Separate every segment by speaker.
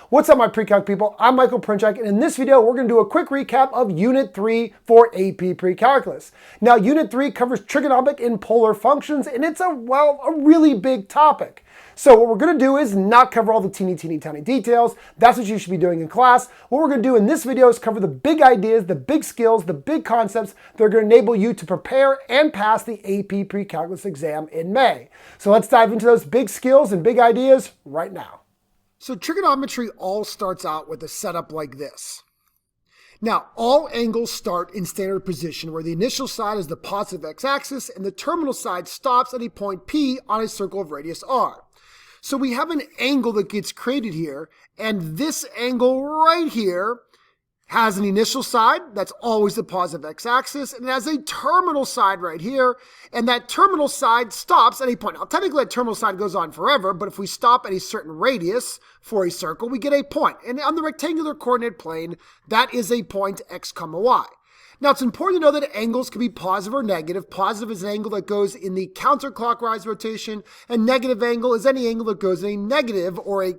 Speaker 1: What's up, my pre-calc people? I'm Michael Princhak, and in this video, we're going to do a quick recap of Unit 3 for AP Precalculus. Now, Unit 3 covers trigonometric and polar functions, and it's a really big topic. So what we're going to do is not cover all the teeny tiny details. That's what you should be doing in class. What we're going to do in this video is cover the big ideas, the big skills, the big concepts that are going to enable you to prepare and pass the AP Precalculus exam in May. So let's dive into those big skills and big ideas right now. So trigonometry all starts out with a setup like this. Now, all angles start in standard position where the initial side is the positive x-axis and the terminal side stops at a point P on a circle of radius r. So we have an angle that gets created here, and this angle right here has an initial side, that's always the positive x-axis, and it has a terminal side right here, and that terminal side stops at a point. Now, technically, that terminal side goes on forever, but if we stop at a certain radius for a circle, we get a point. And on the rectangular coordinate plane, that is a point x, y. Now, it's important to know that angles can be positive or negative. Positive is an angle that goes in the counterclockwise rotation, and negative angle is any angle that goes in a negative or a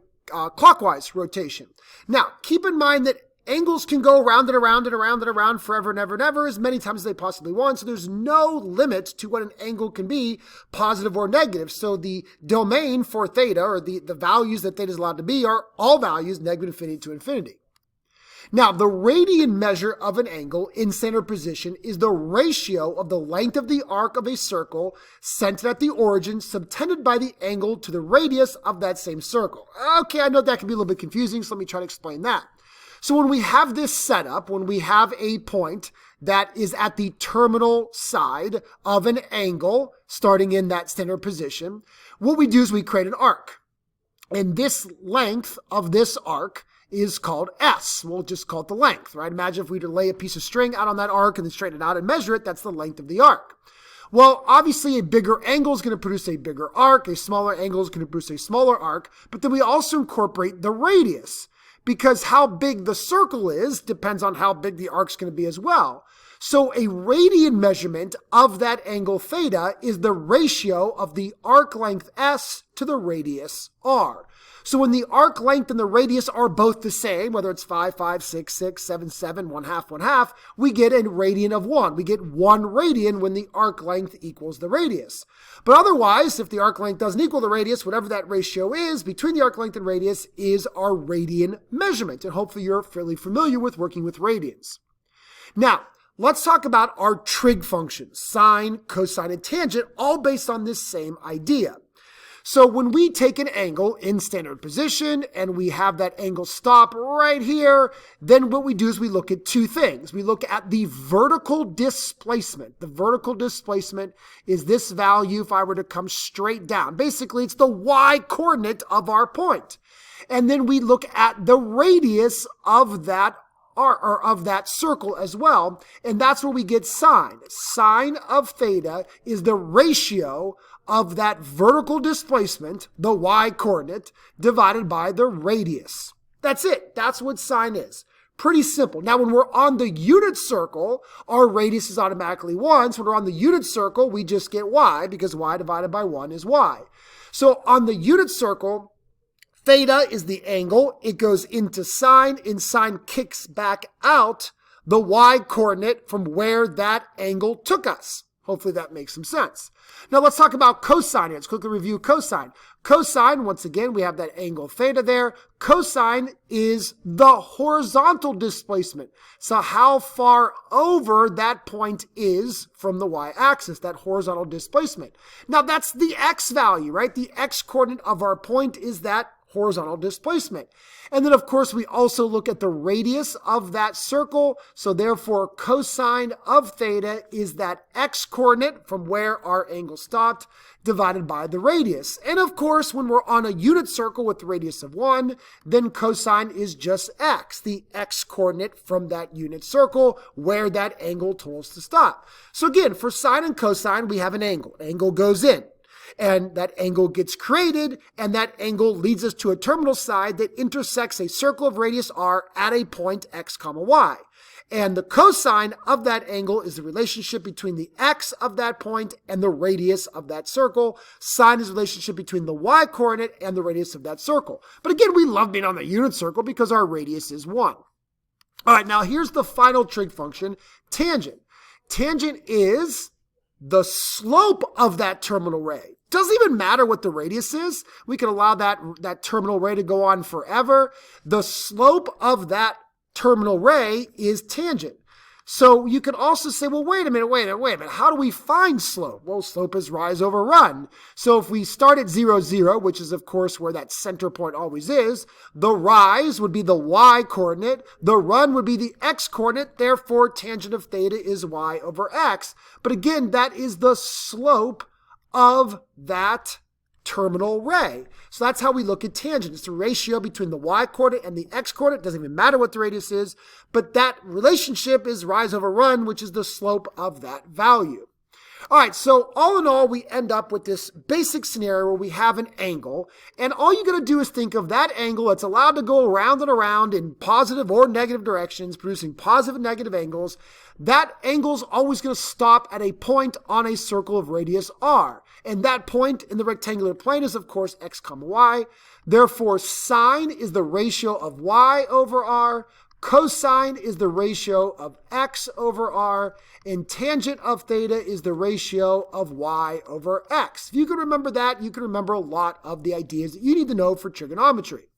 Speaker 1: clockwise rotation. Now, keep in mind that angles can go around and around and around and around forever and ever and ever, as many times as they possibly want. So there's no limit to what an angle can be, positive or negative. So the domain for theta, or the values that theta is allowed to be, are all values, negative infinity to infinity. Now, the radian measure of an angle in standard position is the ratio of the length of the arc of a circle centered at the origin subtended by the angle to the radius of that same circle. Okay, I know that can be a little bit confusing, so let me try to explain that. So when we have this setup, when we have a point that is at the terminal side of an angle starting in that standard position, what we do is we create an arc. And this length of this arc is called S. We'll just call it the length, right? Imagine if we were to lay a piece of string out on that arc and then straighten it out and measure it, that's the length of the arc. Well, obviously a bigger angle is going to produce a bigger arc, a smaller angle is going to produce a smaller arc, but then we also incorporate the radius, because how big the circle is depends on how big the arc's going to be as well. So a radian measurement of that angle theta is the ratio of the arc length S to the radius R. So when the arc length and the radius are both the same, whether it's 5, 5, 6, 6, 7, 7, 1/2, 1/2, we get a radian of 1. We get 1 radian when the arc length equals the radius. But otherwise, if the arc length doesn't equal the radius, whatever that ratio is between the arc length and radius is our radian measurement. And hopefully you're fairly familiar with working with radians. Now, let's talk about our trig functions, sine, cosine, and tangent, all based on this same idea. So when we take an angle in standard position and we have that angle stop right here, then what we do is we look at two things. We look at the vertical displacement. The vertical displacement is this value if I were to come straight down. Basically, it's the y coordinate of our point. And then we look at the radius of that circle as well, and that's where we get sine. Sine of theta is the ratio of that vertical displacement, the y coordinate, divided by the radius. That's it. That's what sine is. Pretty simple. Now, when we're on the unit circle, our radius is automatically 1. So when we're on the unit circle, we just get y, because y divided by 1 is y. So on the unit circle, theta is the angle. It goes into sine, and sine kicks back out the y coordinate from where that angle took us. Hopefully that makes some sense. Now let's talk about cosine. Let's quickly review cosine. Cosine, once again, we have that angle theta there. Cosine is the horizontal displacement. So how far over that point is from the y-axis, that horizontal displacement. Now that's the x value, right? The x coordinate of our point is that horizontal displacement. And then, of course, we also look at the radius of that circle. So therefore, cosine of theta is that x coordinate from where our angle stopped divided by the radius. And of course, when we're on a unit circle with the radius of 1, then cosine is just x, the x coordinate from that unit circle where that angle told us to stop. So again, for sine and cosine, we have an angle. An angle goes in. And that angle gets created, and that angle leads us to a terminal side that intersects a circle of radius r at a point x comma y. And the cosine of that angle is the relationship between the x of that point and the radius of that circle. Sine is the relationship between the y coordinate and the radius of that circle. But again, we love being on the unit circle because our radius is 1. All right, now here's the final trig function, tangent. Tangent is the slope of that terminal ray. Doesn't even matter what the radius is. We can allow that terminal ray to go on forever. The slope of that terminal ray is tangent. So you could also say, well, wait a minute. How do we find slope? Well, slope is rise over run. So if we start at 0, 0, which is, of course, where that center point always is, the rise would be the y coordinate. The run would be the x coordinate. Therefore, tangent of theta is y over x. But again, that is the slope of that terminal ray. So that's how we look at tangent. It's the ratio between the y coordinate and the x coordinate. It doesn't even matter what the radius is, but that relationship is rise over run, which is the slope of that value. All right, so all in all, we end up with this basic scenario where we have an angle, and all you got to do is think of that angle that's allowed to go around and around in positive or negative directions, producing positive and negative angles. That angle's always going to stop at a point on a circle of radius r. And that point in the rectangular plane is, of course, x comma y. Therefore, sine is the ratio of y over r. Cosine is the ratio of x over r, and tangent of theta is the ratio of y over x. If you can remember that, you can remember a lot of the ideas that you need to know for trigonometry.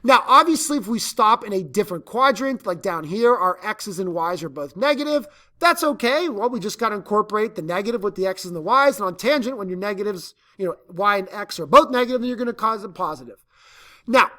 Speaker 1: Now, obviously, if we stop in a different quadrant, like down here, our x's and y's are both negative, that's okay. Well, we just got to incorporate the negative with the x's and the y's, and on tangent, when your negatives, y and x are both negative, then you're going to cause them positive. Now,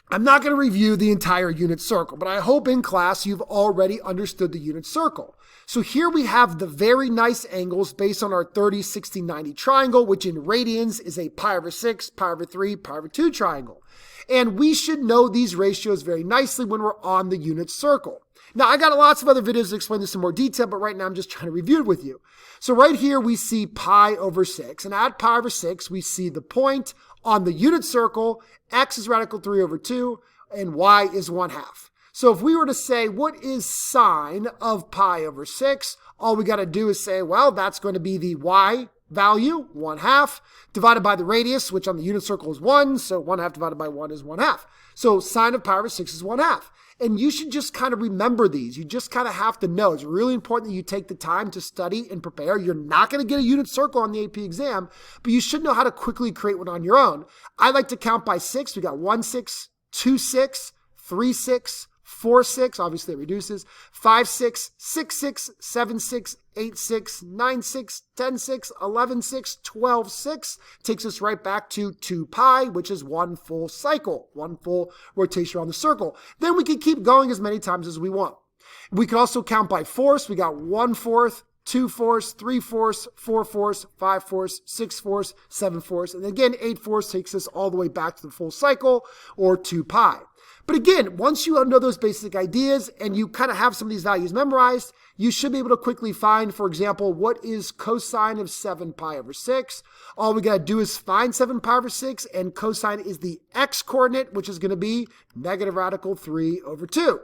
Speaker 1: I'm not going to review the entire unit circle, but I hope in class you've already understood the unit circle. So here we have the very nice angles based on our 30, 60, 90 triangle, which in radians is a pi over 6, pi over 3, pi over 2 triangle. And we should know these ratios very nicely when we're on the unit circle. Now, I got lots of other videos to explain this in more detail, but right now I'm just trying to review it with you. So right here we see pi over 6, and at pi over 6 we see the point on the unit circle, x is radical 3 over 2, and y is 1/2. So if we were to say, what is sine of pi over 6? All we got to do is say, well, that's going to be the y value, 1/2, divided by the radius, which on the unit circle is 1, so 1/2 divided by 1 is 1/2. So sine of pi over 6 is 1/2. And you should just kind of remember these. You just kind of have to know. It's really important that you take the time to study and prepare. You're not going to get a unit circle on the AP exam, but you should know how to quickly create one on your own. I like to count by 6. We got 1, 6, 2, 6, 3, 6, 4, 6, obviously it reduces, 5, 6, 6, 6, 7, 6, 8, 6, 9, 6, 10, 6, 11, 6, 12, 6, takes us right back to 2 pi, which is one full cycle, one full rotation around the circle. Then we can keep going as many times as we want. We can also count by fourths. We got 1/4, 2/4, 3/4, 4/4, 5/4, 6/4, 7/4, and again 8/4 takes us all the way back to the full cycle, or 2 pi. But again, once you know those basic ideas and you kind of have some of these values memorized, you should be able to quickly find, for example, what is cosine of 7 pi over 6? All we got to do is find 7 pi over 6, and cosine is the x coordinate, which is going to be negative radical 3 over 2.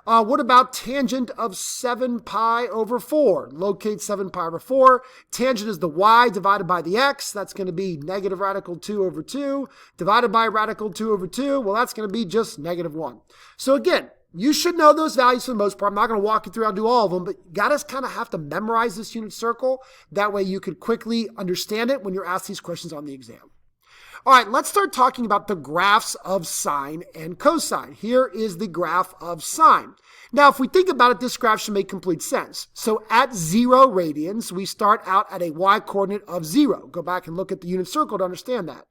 Speaker 1: What about tangent of 7 pi over 4? Locate 7 pi over 4. Tangent is the y divided by the x. That's going to be negative radical 2 over 2. Divided by radical 2 over 2, well, that's going to be just negative 1. So again, you should know those values for the most part. I'm not going to walk you through how to do all of them, but you got to kind of have to memorize this unit circle. That way you could quickly understand it when you're asked these questions on the exam. All right, let's start talking about the graphs of sine and cosine. Here is the graph of sine. Now, if we think about it, this graph should make complete sense. So at 0 radians, we start out at a y-coordinate of 0. Go back and look at the unit circle to understand that.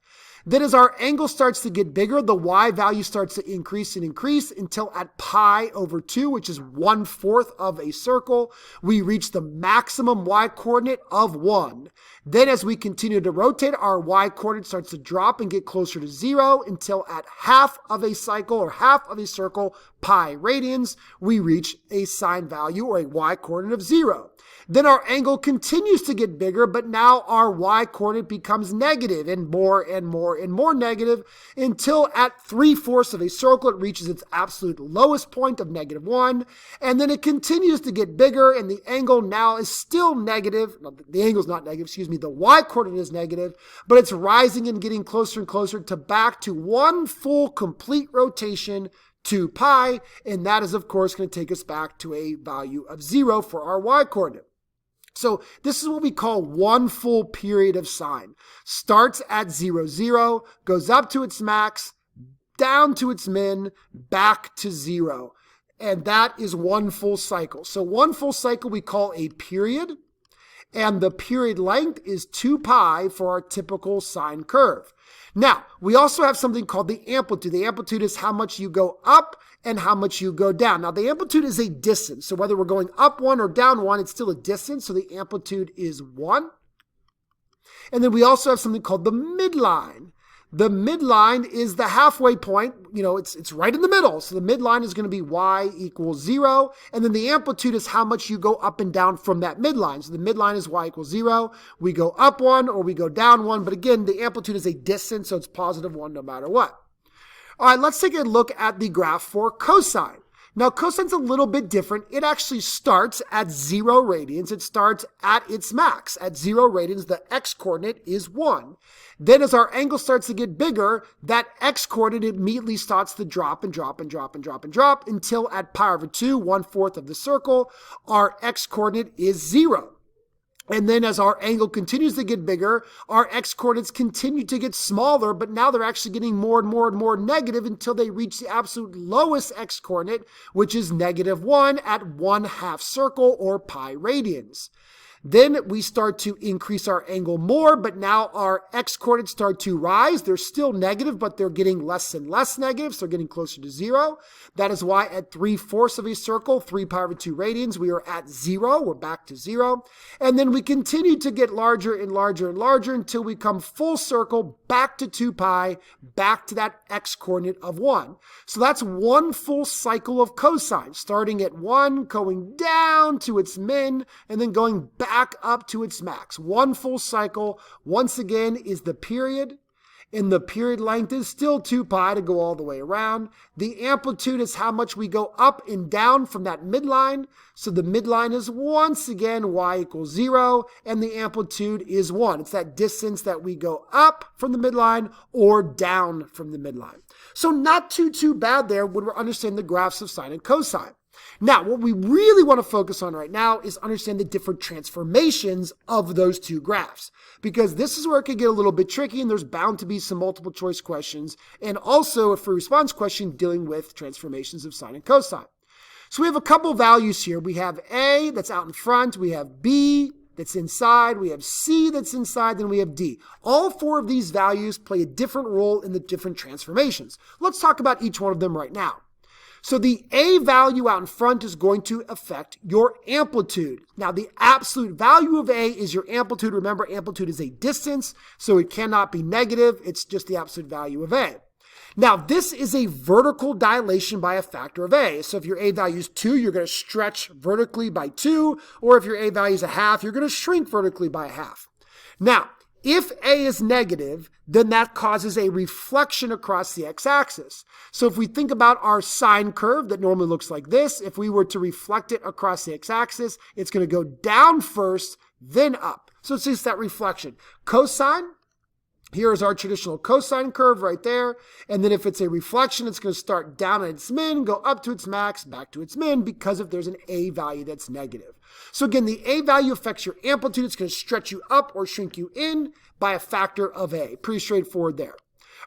Speaker 1: Then as our angle starts to get bigger, the y value starts to increase and increase until at pi over 2, which is 1/4 of a circle, we reach the maximum y coordinate of 1. Then as we continue to rotate, our y coordinate starts to drop and get closer to 0 until at half of a cycle or half of a circle, pi radians, we reach a sine value or a y coordinate of 0. Then our angle continues to get bigger, but now our y-coordinate becomes negative and more and more and more negative until at 3/4 of a circle it reaches its absolute lowest point of -1. And then it continues to get bigger and the angle now is still negative. No, the angle's not negative, excuse me, the y-coordinate is negative, but it's rising and getting closer and closer to back to one full complete rotation, 2 pi, and that is of course going to take us back to a value of 0 for our y-coordinate. So this is what we call one full period of sine. Starts at 0, 0, goes up to its max, down to its min, back to 0. And that is one full cycle. So one full cycle we call a period, and the period length is 2 pi for our typical sine curve. Now, we also have something called the amplitude. The amplitude is how much you go up and how much you go down. Now, the amplitude is a distance. So whether we're going up 1 or down 1, it's still a distance. So the amplitude is 1. And then we also have something called the midline. The midline is the halfway point. You know, it's right in the middle. So the midline is going to be y equals 0. And then the amplitude is how much you go up and down from that midline. So the midline is y equals 0. We go up 1 or we go down 1. But again, the amplitude is a distance, so it's positive 1 no matter what. All right, let's take a look at the graph for cosine. Now, cosine's a little bit different. It actually starts at 0 radians. It starts at its max. At 0 radians, the x-coordinate is 1. Then as our angle starts to get bigger, that x-coordinate immediately starts to drop and drop and drop and drop and drop until at pi over 2, 1/4 of the circle, our x-coordinate is 0. And then as our angle continues to get bigger, our x-coordinates continue to get smaller, but now they're actually getting more and more and more negative until they reach the absolute lowest x-coordinate, which is -1 at 1/2 circle or pi radians. Then we start to increase our angle more, but now our x-coordinates start to rise. They're still negative, but they're getting less and less negative, so they're getting closer to 0. That is why at 3/4 of a circle, 3 pi over 2 radians, we are at 0. We're back to 0. And then we continue to get larger and larger and larger until we come full circle back to 2 pi, back to that x-coordinate of 1. So that's one full cycle of cosine, starting at 1, going down to its min, and then going back up to its max. One full cycle, once again, is the period. And the period length is still 2 pi to go all the way around. The amplitude is how much we go up and down from that midline. So the midline is once again y equals 0, and the amplitude is 1. It's that distance that we go up from the midline or down from the midline. So not too bad there when we're understanding the graphs of sine and cosine. Now, what we really want to focus on right now is understand the different transformations of those two graphs, because this is where it could get a little bit tricky and there's bound to be some multiple choice questions and also a free response question dealing with transformations of sine and cosine. So we have a couple values here. We have A that's out in front, we have B that's inside, we have C that's inside, then we have D. All four of these values play a different role in the different transformations. Let's talk about each one of them right now. So the A value out in front is going to affect your amplitude. Now, the absolute value of A is your amplitude. Remember, amplitude is a distance, so it cannot be negative. It's just the absolute value of A. Now, this is a vertical dilation by a factor of A. So if your A value is 2, you're going to stretch vertically by 2. Or if your A value is 1/2, you're going to shrink vertically by 1/2. Now, if A is negative, then that causes a reflection across the x-axis. So if we think about our sine curve that normally looks like this, if we were to reflect it across the x-axis, it's going to go down first, then up. So it's just that reflection. Cosine, here is our traditional cosine curve right there. And then if it's a reflection, it's going to start down at its min, go up to its max, back to its min, because if there's an A value that's negative. So again, the A value affects your amplitude. It's going to stretch you up or shrink you in by a factor of A. Pretty straightforward there.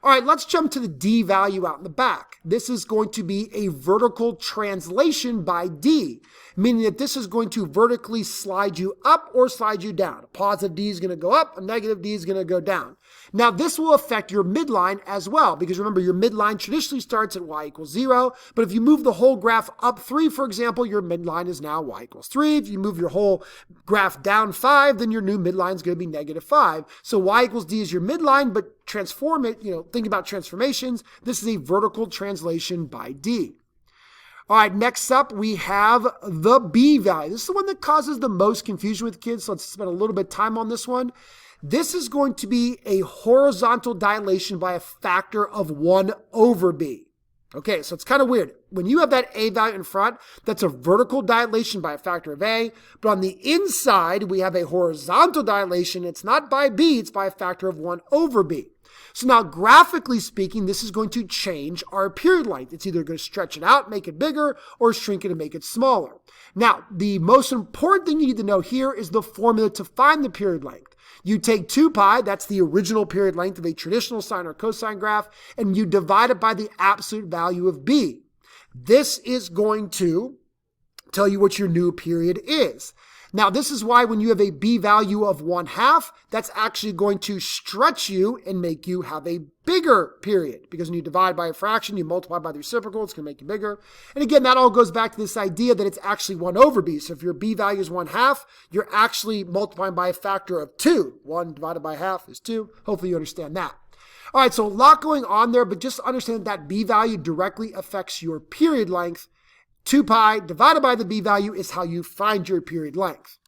Speaker 1: All right, let's jump to the D value out in the back. This is going to be a vertical translation by D, meaning that this is going to vertically slide you up or slide you down. A positive D is going to go up, a negative D is going to go down. Now, this will affect your midline as well, because remember, your midline traditionally starts at y equals 0, but if you move the whole graph up 3, for example, your midline is now y equals 3. If you move your whole graph down 5, then your new midline is going to be -5. So y equals D is your midline, but transform it, think about transformations. This is a vertical translation by D. All right, next up we have the B value. This is the one that causes the most confusion with kids, so let's spend a little bit of time on this one. This is going to be a horizontal dilation by a factor of 1 over B. Okay, so it's kind of weird. When you have that A value in front, that's a vertical dilation by a factor of A, but on the inside, we have a horizontal dilation. It's not by B, it's by a factor of 1 over B. So now, graphically speaking, this is going to change our period length. It's either going to stretch it out, make it bigger, or shrink it and make it smaller. Now, the most important thing you need to know here is the formula to find the period length. You take 2 pi, that's the original period length of a traditional sine or cosine graph, and you divide it by the absolute value of b. This is going to tell you what your new period is. Now, this is why when you have a b value of 1/2, that's actually going to stretch you and make you have a bigger period. Because when you divide by a fraction, you multiply by the reciprocal, it's going to make you bigger. And again, that all goes back to this idea that it's actually 1 over b. So if your b value is 1/2, you're actually multiplying by a factor of 2. 1 divided by half is 2. Hopefully you understand that. All right, so a lot going on there, but just understand that b value directly affects your period length. 2 pi divided by the b value is how you find your period length.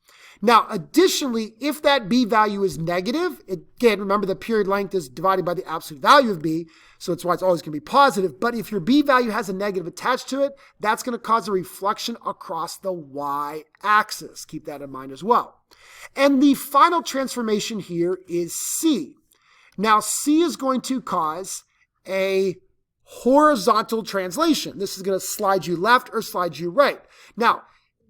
Speaker 1: Now, additionally, if that b value is negative, again, remember the period length is divided by the absolute value of b, so that's why it's always going to be positive. But if your b value has a negative attached to it, that's going to cause a reflection across the y-axis. Keep that in mind as well. And the final transformation here is c. Now, c is going to cause a horizontal translation. This is going to slide you left or slide you right. Now,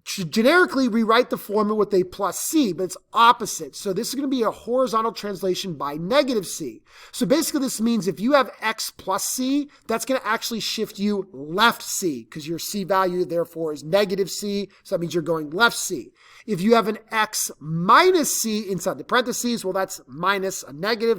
Speaker 1: generically, we write the formula with a plus c, but it's opposite. So this is going to be a horizontal translation by negative c. So basically, this means if you have x plus c, that's going to actually shift you left c, because your c value, therefore, is negative c. So that means you're going left c. If you have an x minus c inside the parentheses, well, that's minus a negative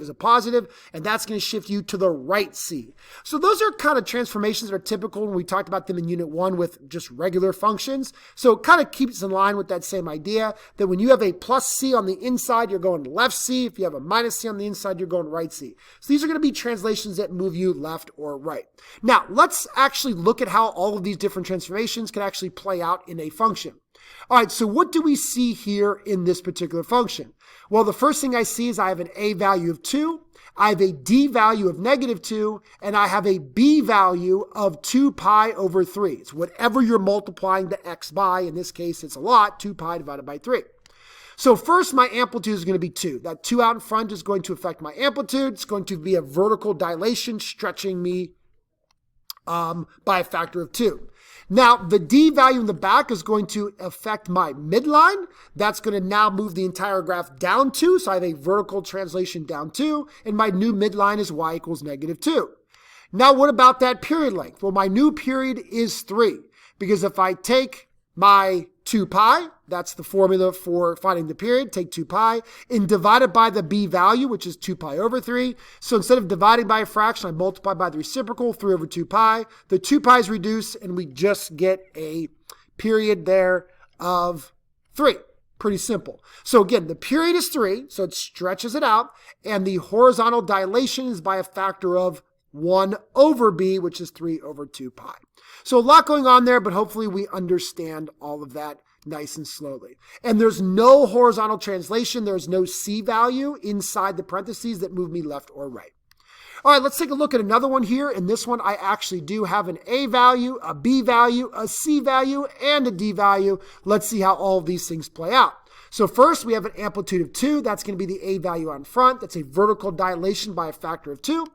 Speaker 1: is a positive, and that's going to shift you to the right c. So those are kind of transformations that are typical when we talked about them in Unit 1 with just regular functions. So it kind of keeps in line with that same idea that when you have a plus c on the inside, you're going left c. If you have a minus c on the inside, you're going right c. So these are going to be translations that move you left or right. Now, let's actually look at how all of these different transformations can actually play out in a function. All right, so what do we see here in this particular function? Well, the first thing I see is I have an a value of 2, I have a d value of negative 2, and I have a b value of 2 pi over 3. It's whatever you're multiplying the x by. In this case, it's a lot, 2 pi divided by 3. So first, my amplitude is going to be 2. That 2 out in front is going to affect my amplitude. It's going to be a vertical dilation, stretching me by a factor of 2. Now, the d value in the back is going to affect my midline. That's going to now move the entire graph down 2. So I have a vertical translation down 2. And my new midline is y equals negative 2. Now, what about that period length? Well, my new period is 3. Because if I take my 2 pi, that's the formula for finding the period, take 2 pi, and divide it by the b value, which is 2 pi over 3. So instead of dividing by a fraction, I multiply by the reciprocal, 3 over 2 pi. The 2 pi's reduce, and we just get a period there of 3. Pretty simple. So again, the period is 3, so it stretches it out, and the horizontal dilation is by a factor of 1 over b, which is 3 over 2 pi. So a lot going on there, but hopefully we understand all of that nice and slowly. And there's no horizontal translation. There's no c value inside the parentheses that move me left or right. All right, let's take a look at another one here. In this one, I actually do have an a value, a b value, a c value, and a d value. Let's see how all of these things play out. So first, we have an amplitude of 2. That's going to be the a value on front. That's a vertical dilation by a factor of 2.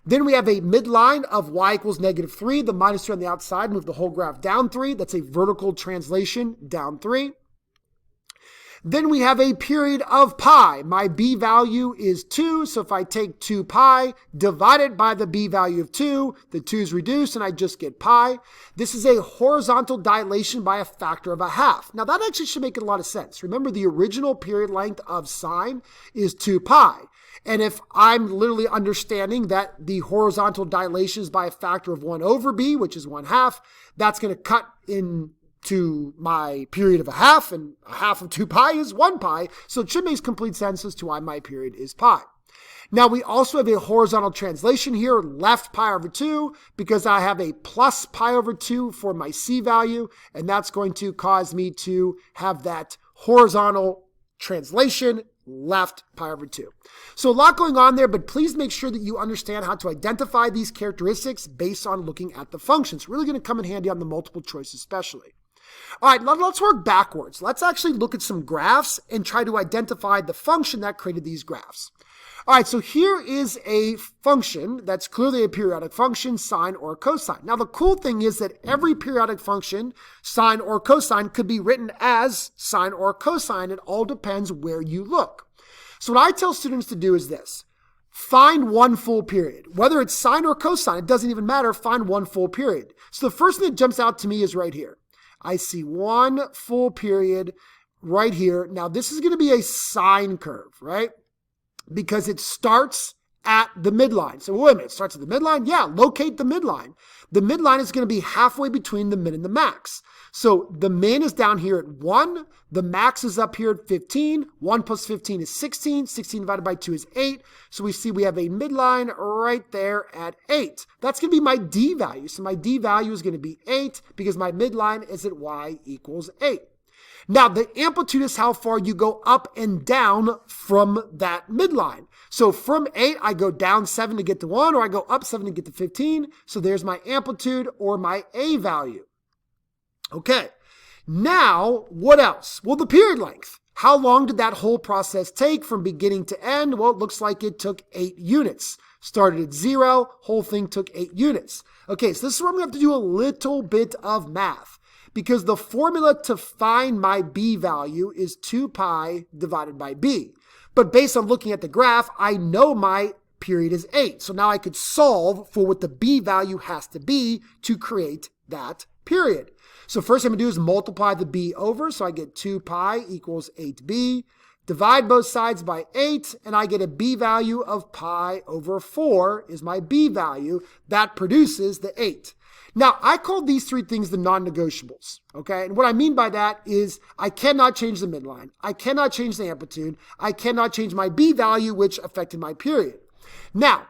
Speaker 1: Then we have a midline of y equals negative 3. The minus 3 on the outside, move the whole graph down 3. That's a vertical translation down 3. Then we have a period of pi. My b value is 2. So if I take 2 pi, divide it by the b value of 2, the 2 is reduced and I just get pi. This is a horizontal dilation by a factor of 1/2. Now that actually should make a lot of sense. Remember, the original period length of sine is 2 pi. And if I'm literally understanding that the horizontal dilation is by a factor of 1 over b, which is 1/2, that's going to cut into my period of 1/2, and 1/2 of 2 pi is 1 pi. So it should make complete sense as to why my period is pi. Now we also have a horizontal translation here, left pi over 2, because I have a plus pi over 2 for my c value, and that's going to cause me to have that horizontal translation, left pi over 2. So a lot going on there, but please make sure that you understand how to identify these characteristics based on looking at the functions. It's really going to come in handy on the multiple choice especially. All right, let's work backwards. Let's actually look at some graphs and try to identify the function that created these graphs. All right, so here is a function that's clearly a periodic function, sine or cosine. Now, the cool thing is that every periodic function, sine or cosine, could be written as sine or cosine. It all depends where you look. So what I tell students to do is this. Find one full period. Whether it's sine or cosine, it doesn't even matter. Find one full period. So the first thing that jumps out to me is right here. I see one full period right here. Now, this is going to be a sine curve, right? Because it starts at the midline. So wait a minute, it starts at the midline? Yeah, locate the midline. The midline is going to be halfway between the min and the max. So the min is down here at 1. The max is up here at 15. 1 plus 15 is 16. 16 divided by 2 is 8. So we see we have a midline right there at 8. That's going to be my d value. So my d value is going to be 8 because my midline is at y equals 8. Now, the amplitude is how far you go up and down from that midline. So from 8, I go down 7 to get to 1, or I go up 7 to get to 15. So there's my amplitude or my a value. Okay, now what else? Well, the period length. How long did that whole process take from beginning to end? Well, it looks like it took 8 units. Started at 0, whole thing took 8 units. Okay, so this is where I'm going to have to do a little bit of math, because the formula to find my b value is 2 pi divided by b. But based on looking at the graph, I know my period is 8. So now I could solve for what the b value has to be to create that period. So first thing I'm going to do is multiply the b over. So I get 2 pi equals 8b. Divide both sides by 8, and I get a b value of pi over 4 is my b value. That produces the 8. Now, I call these three things the non-negotiables, okay? And what I mean by that is I cannot change the midline. I cannot change the amplitude. I cannot change my b value, which affected my period. Now,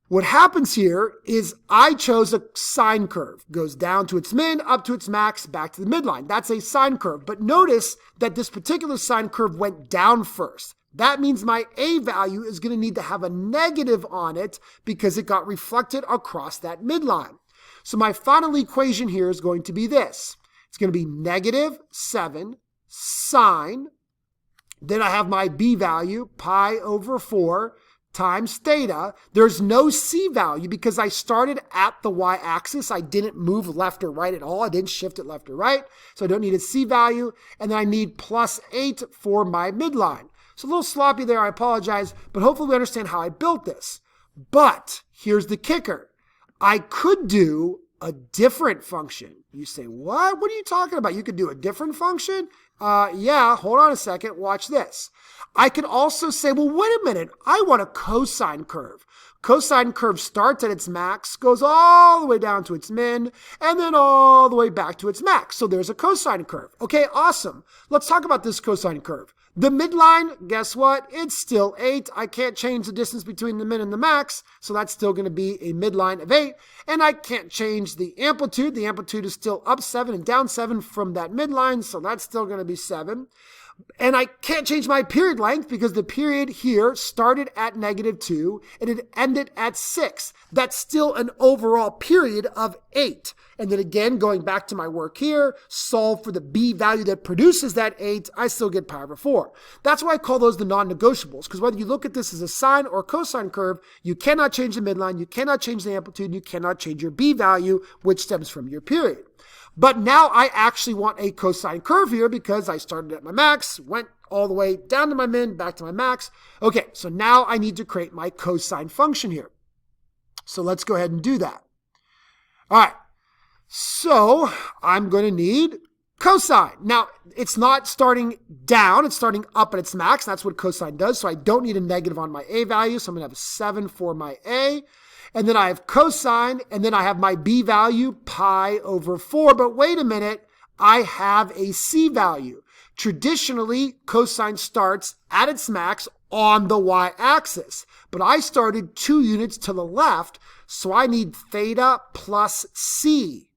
Speaker 1: what happens here is I chose a sine curve. Goes down to its min, up to its max, back to the midline. That's a sine curve. But notice that this particular sine curve went down first. That means my a value is going to need to have a negative on it because it got reflected across that midline. So my final equation here is going to be this. It's going to be negative 7 sine. Then I have my b value, pi over 4, times theta. There's no c value because I started at the y-axis. I didn't move left or right at all. I didn't shift it left or right. So I don't need a c value. And then I need plus 8 for my midline. So a little sloppy there. I apologize. But hopefully we understand how I built this. But here's the kicker. I could do a different function. You say, what? What are you talking about? You could do a different function? Yeah, hold on a second. Watch this. I could also say, well, wait a minute. I want a cosine curve. Cosine curve starts at its max, goes all the way down to its min, and then all the way back to its max. So there's a cosine curve. Okay, awesome. Let's talk about this cosine curve. The midline, guess what? It's still 8. I can't change the distance between the min and the max, so that's still going to be a midline of 8. And I can't change the amplitude. The amplitude is still up 7 and down 7 from that midline, so that's still going to be 7. And I can't change my period length because the period here started at -2 and it ended at 6. That's still an overall period of 8. And then again, going back to my work here, solve for the b value that produces that 8, I still get pi over 4. That's why I call those the non-negotiables, because whether you look at this as a sine or cosine curve, you cannot change the midline, you cannot change the amplitude, you cannot change your b value, which stems from your period. But now I actually want a cosine curve here because I started at my max, went all the way down to my min, back to my max. Okay, so now I need to create my cosine function here. So let's go ahead and do that. All right, so I'm going to need cosine. Now, it's not starting down, it's starting up at its max. That's what cosine does, so I don't need a negative on my a value, so I'm going to have a 7 for my a. And then I have cosine, and then I have my b value, pi over 4. But wait a minute, I have a c value. Traditionally, cosine starts at its max on the y-axis. But I started 2 units to the left, so I need theta plus c.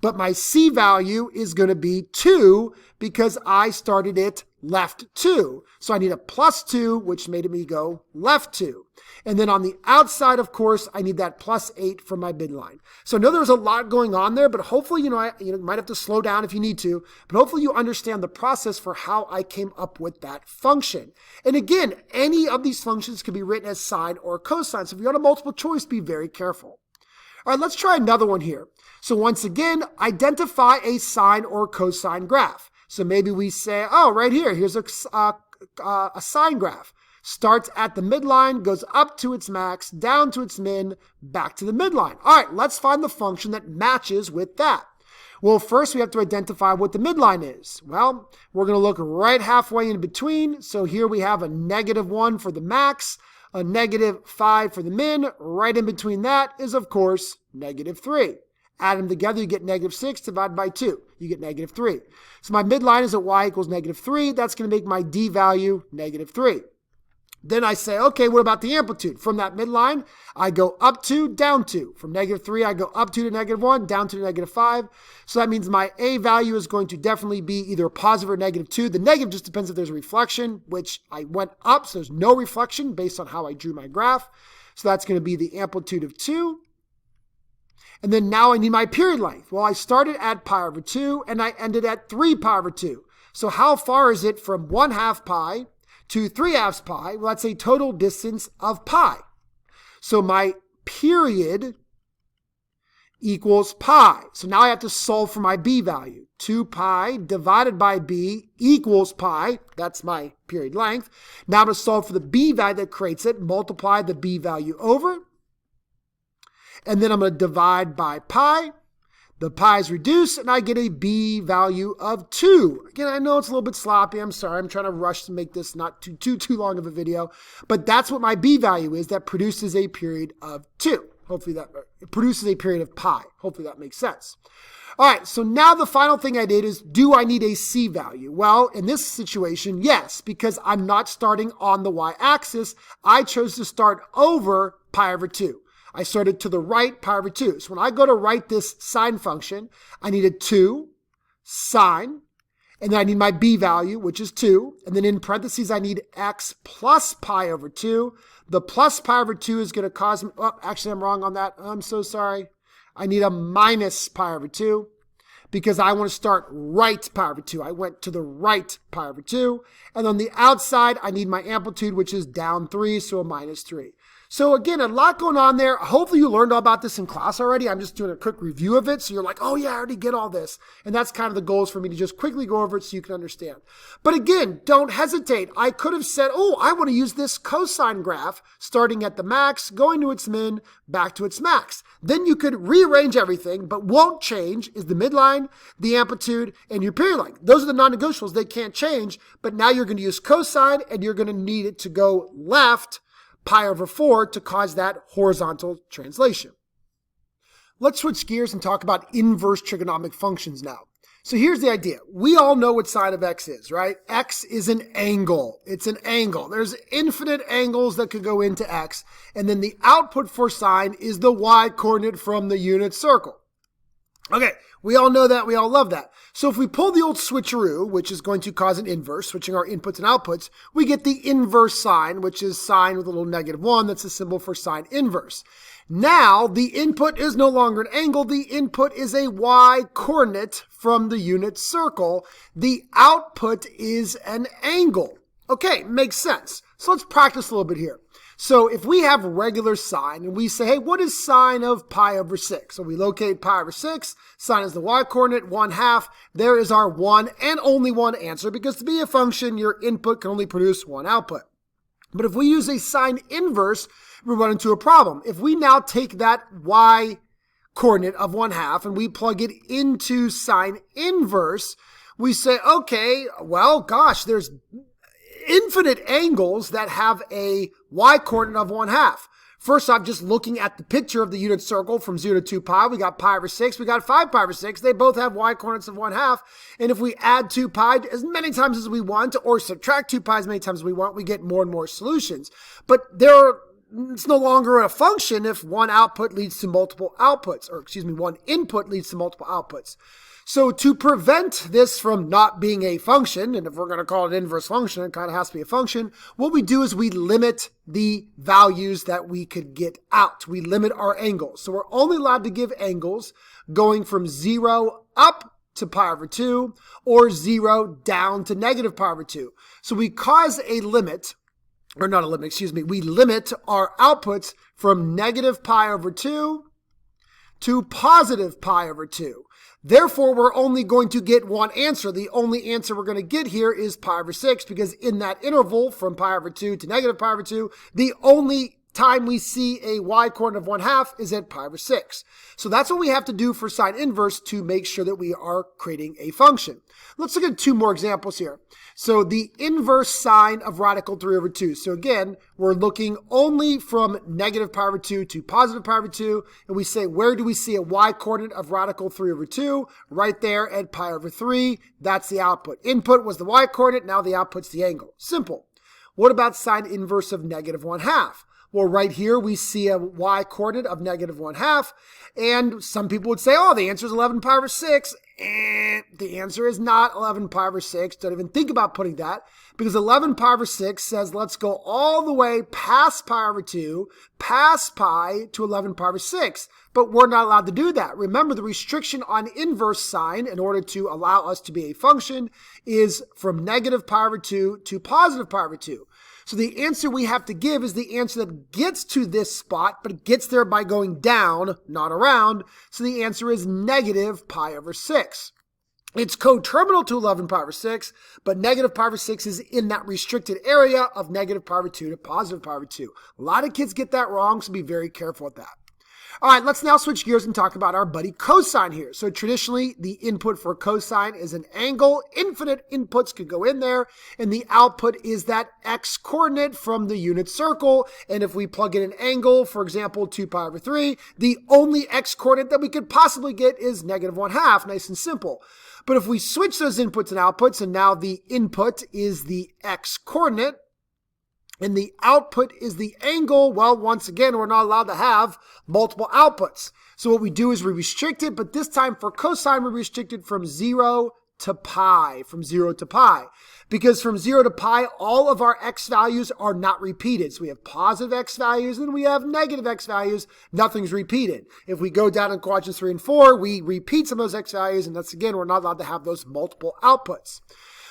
Speaker 1: But my c value is going to be 2 because I started it left 2. So I need a plus 2, which made me go left 2. And then on the outside, of course, I need that plus 8 for my midline. So I know there's a lot going on there, but hopefully, you might have to slow down if you need to, but hopefully you understand the process for how I came up with that function. And again, any of these functions can be written as sine or cosine. So if you're on a multiple choice, be very careful. All right, let's try another one here. So once again, identify a sine or cosine graph. So maybe we say, oh, right here, here's a sine graph. Starts at the midline, goes up to its max, down to its min, back to the midline. All right, let's find the function that matches with that. Well, first we have to identify what the midline is. Well, we're going to look right halfway in between. So here we have a -1 for the max, a -5 for the min. Right in between that is, of course, -3. Add them together, you get -6 divided by 2. You get -3. So my midline is at y equals -3. That's going to make my d value -3. Then I say, okay, what about the amplitude? From that midline, I go up 2, down 2. From -3, I go up 2 to -1, down 2 to -5. So that means my a value is going to definitely be either positive or -2. The negative just depends if there's a reflection, which I went up, so there's no reflection based on how I drew my graph. So that's going to be the amplitude of 2. And then now I need my period length. Well, I started at pi over 2, and I ended at 3 pi over 2. So how far is it from 1/2 pi to 3/2 pi? Well, that's a total distance of pi. So my period equals pi. So now I have to solve for my b value. 2 pi divided by b equals pi. That's my period length. Now I'm going to solve for the b value that creates it, multiply the b value over. And then I'm going to divide by pi. The pi's reduce, and I get a b value of 2. Again, I know it's a little bit sloppy. I'm sorry. I'm trying to rush to make this not too long of a video. But that's what my b value is. That produces a period of 2. Hopefully that it produces a period of pi. Hopefully that makes sense. All right, so now the final thing I did is, do I need a c value? Well, in this situation, yes, because I'm not starting on the y-axis. I chose to start over pi over 2. I started to the right, pi over 2. So when I go to write this sine function, I need a 2 sine, and then I need my b value, which is 2. And then in parentheses, I need x plus pi over 2. The plus pi over 2 is going to cause me, oh, actually, I'm wrong on that. I'm so sorry. I need a minus pi over 2 because I want to start right pi over 2. I went to the right pi over 2. And on the outside, I need my amplitude, which is down 3, so a -3. So again, a lot going on there. Hopefully you learned all about this in class already. I'm just doing a quick review of it. So you're like, oh yeah, I already get all this. And that's kind of the goal is for me to just quickly go over it so you can understand. But again, don't hesitate. I could have said, oh, I want to use this cosine graph starting at the max, going to its min, back to its max. Then you could rearrange everything, but won't change is the midline, the amplitude, and your period length. Those are the non-negotiables. They can't change. But now you're going to use cosine, and you're going to need it to go left pi over 4 to cause that horizontal translation. Let's switch gears and talk about inverse trigonometric functions now. So here's the idea. We all know what sine of x is, right? X is an angle. It's an angle. There's infinite angles that could go into x. And then the output for sine is the y coordinate from the unit circle. Okay, we all know that. We all love that. So if we pull the old switcheroo, which is going to cause an inverse, switching our inputs and outputs, we get the inverse sine, which is sine with a little -1. That's a symbol for sine inverse. Now, the input is no longer an angle. The input is a y coordinate from the unit circle. The output is an angle. Okay, makes sense. So let's practice a little bit here. So if we have regular sine and we say, hey, what is sine of pi over 6? So we locate pi over 6. Sine is the y-coordinate, 1/2. There is our one and only one answer because to be a function, your input can only produce one output. But if we use a sine inverse, we run into a problem. If we now take that y-coordinate of 1/2 and we plug it into sine inverse, we say, okay, well, gosh, there's infinite angles that have a y-coordinate of 1/2. First off, just looking at the picture of the unit circle from 0 to 2 pi, we got pi over 6, we got 5 pi over 6. They both have y coordinates of 1/2. And if we add 2 pi as many times as we want, or subtract 2 pi as many times as we want, we get more and more solutions. But it's no longer a function if one output leads to multiple outputs, or excuse me, one input leads to multiple outputs. So to prevent this from not being a function, and if we're going to call it an inverse function, it kind of has to be a function, what we do is we limit the values that we could get out. We limit our angles. So we're only allowed to give angles going from 0 up to pi over 2 or 0 down to negative pi over 2. So we cause a limit, or not a limit, excuse me, we limit our outputs from negative pi over 2 to positive pi over 2. Therefore, we're only going to get one answer. The only answer we're going to get here is pi over 6, because in that interval from pi over 2 to negative pi over 2, the only time we see a y coordinate of 1/2 is at pi over 6. So that's what we have to do for sine inverse to make sure that we are creating a function. Let's look at 2 more examples here. So the inverse sine of radical 3 over 2. So again, we're looking only from negative pi over 2 to positive pi over 2. And we say, where do we see a y coordinate of radical 3 over 2? Right there at pi over 3. That's the output. Input was the y coordinate. Now the output's the angle. Simple. What about sine inverse of negative 1/2? Well, right here we see a y coordinate of negative 1/2. And some people would say, oh, the answer is 11 pi over 6. The answer is not 11 pi over 6. Don't even think about putting that, because 11 pi over 6 says let's go all the way past pi over 2, past pi to 11 pi over 6. But we're not allowed to do that. Remember, the restriction on inverse sine in order to allow us to be a function is from negative pi over 2 to positive pi over 2. So the answer we have to give is the answer that gets to this spot, but it gets there by going down, not around. So the answer is negative pi over 6. It's coterminal to 11 pi over 6, but negative pi over 6 is in that restricted area of negative pi over 2 to positive pi over 2. A lot of kids get that wrong, so be very careful with that. All right, let's now switch gears and talk about our buddy cosine here. So traditionally, the input for cosine is an angle. Infinite inputs could go in there, and the output is that x coordinate from the unit circle. And if we plug in an angle, for example, 2 pi over 3, the only x coordinate that we could possibly get is negative 1/2, nice and simple. But if we switch those inputs and outputs, and now the input is the x coordinate, and the output is the angle, well, once again, we're not allowed to have multiple outputs. So what we do is we restrict it, but this time for cosine, we restrict it from 0 to pi, Because from 0 to pi, all of our x values are not repeated. So we have positive x values, and we have negative x values. Nothing's repeated. If we go down in quadrants 3 and 4, we repeat some of those x values, and that's, again, we're not allowed to have those multiple outputs.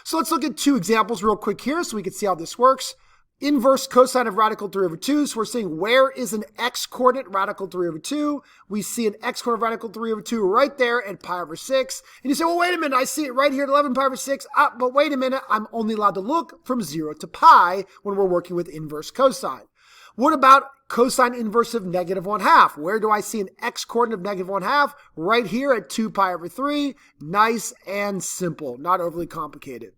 Speaker 1: So let's look at 2 examples real quick here so we can see how this works. Inverse cosine of radical 3 over 2. So we're saying, where is an x coordinate radical 3 over 2? We see an x coordinate of radical 3 over 2 right there at pi over 6. And you say, well, wait a minute, I see it right here at 11 pi over 6. But wait a minute, I'm only allowed to look from 0 to pi when we're working with inverse cosine. What about cosine inverse of negative 1/2? Where do I see an x coordinate of negative 1/2? Right here at 2 pi over 3. Nice and simple, not overly complicated.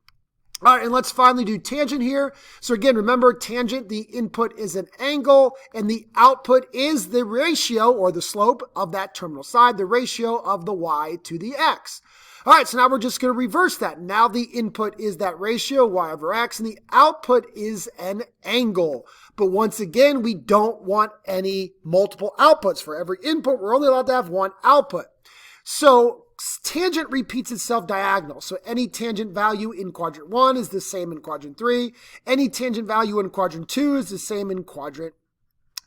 Speaker 1: All right, and let's finally do tangent here. So again, remember, tangent, the input is an angle, and the output is the ratio, or the slope, of that terminal side, the ratio of the y to the x. All right, so now we're just going to reverse that. Now the input is that ratio, y over x, and the output is an angle. But once again, we don't want any multiple outputs. For every input, we're only allowed to have one output. So tangent repeats itself diagonal. So any tangent value in quadrant 1 is the same in quadrant 3. Any tangent value in quadrant 2 is the same in quadrant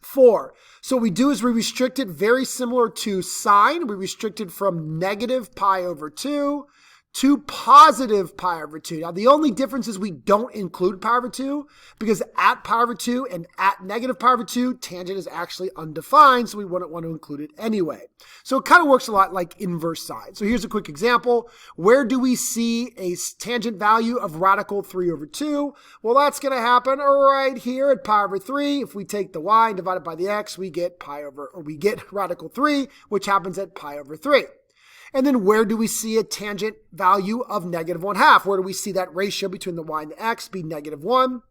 Speaker 1: 4. So what we do is we restrict it very similar to sine. We restrict it from negative pi over 2 to positive pi over 2. Now, the only difference is we don't include pi over 2, because at pi over 2 and at negative pi over 2, tangent is actually undefined, so we wouldn't want to include it anyway. So it kind of works a lot like inverse sine. So here's a quick example. Where do we see a tangent value of radical 3 over 2? Well, that's going to happen right here at pi over 3. If we take the y and divide it by the x, we get radical 3, which happens at pi over 3. And then where do we see a tangent value of negative 1/2? Where do we see that ratio between the y and the x be negative 1?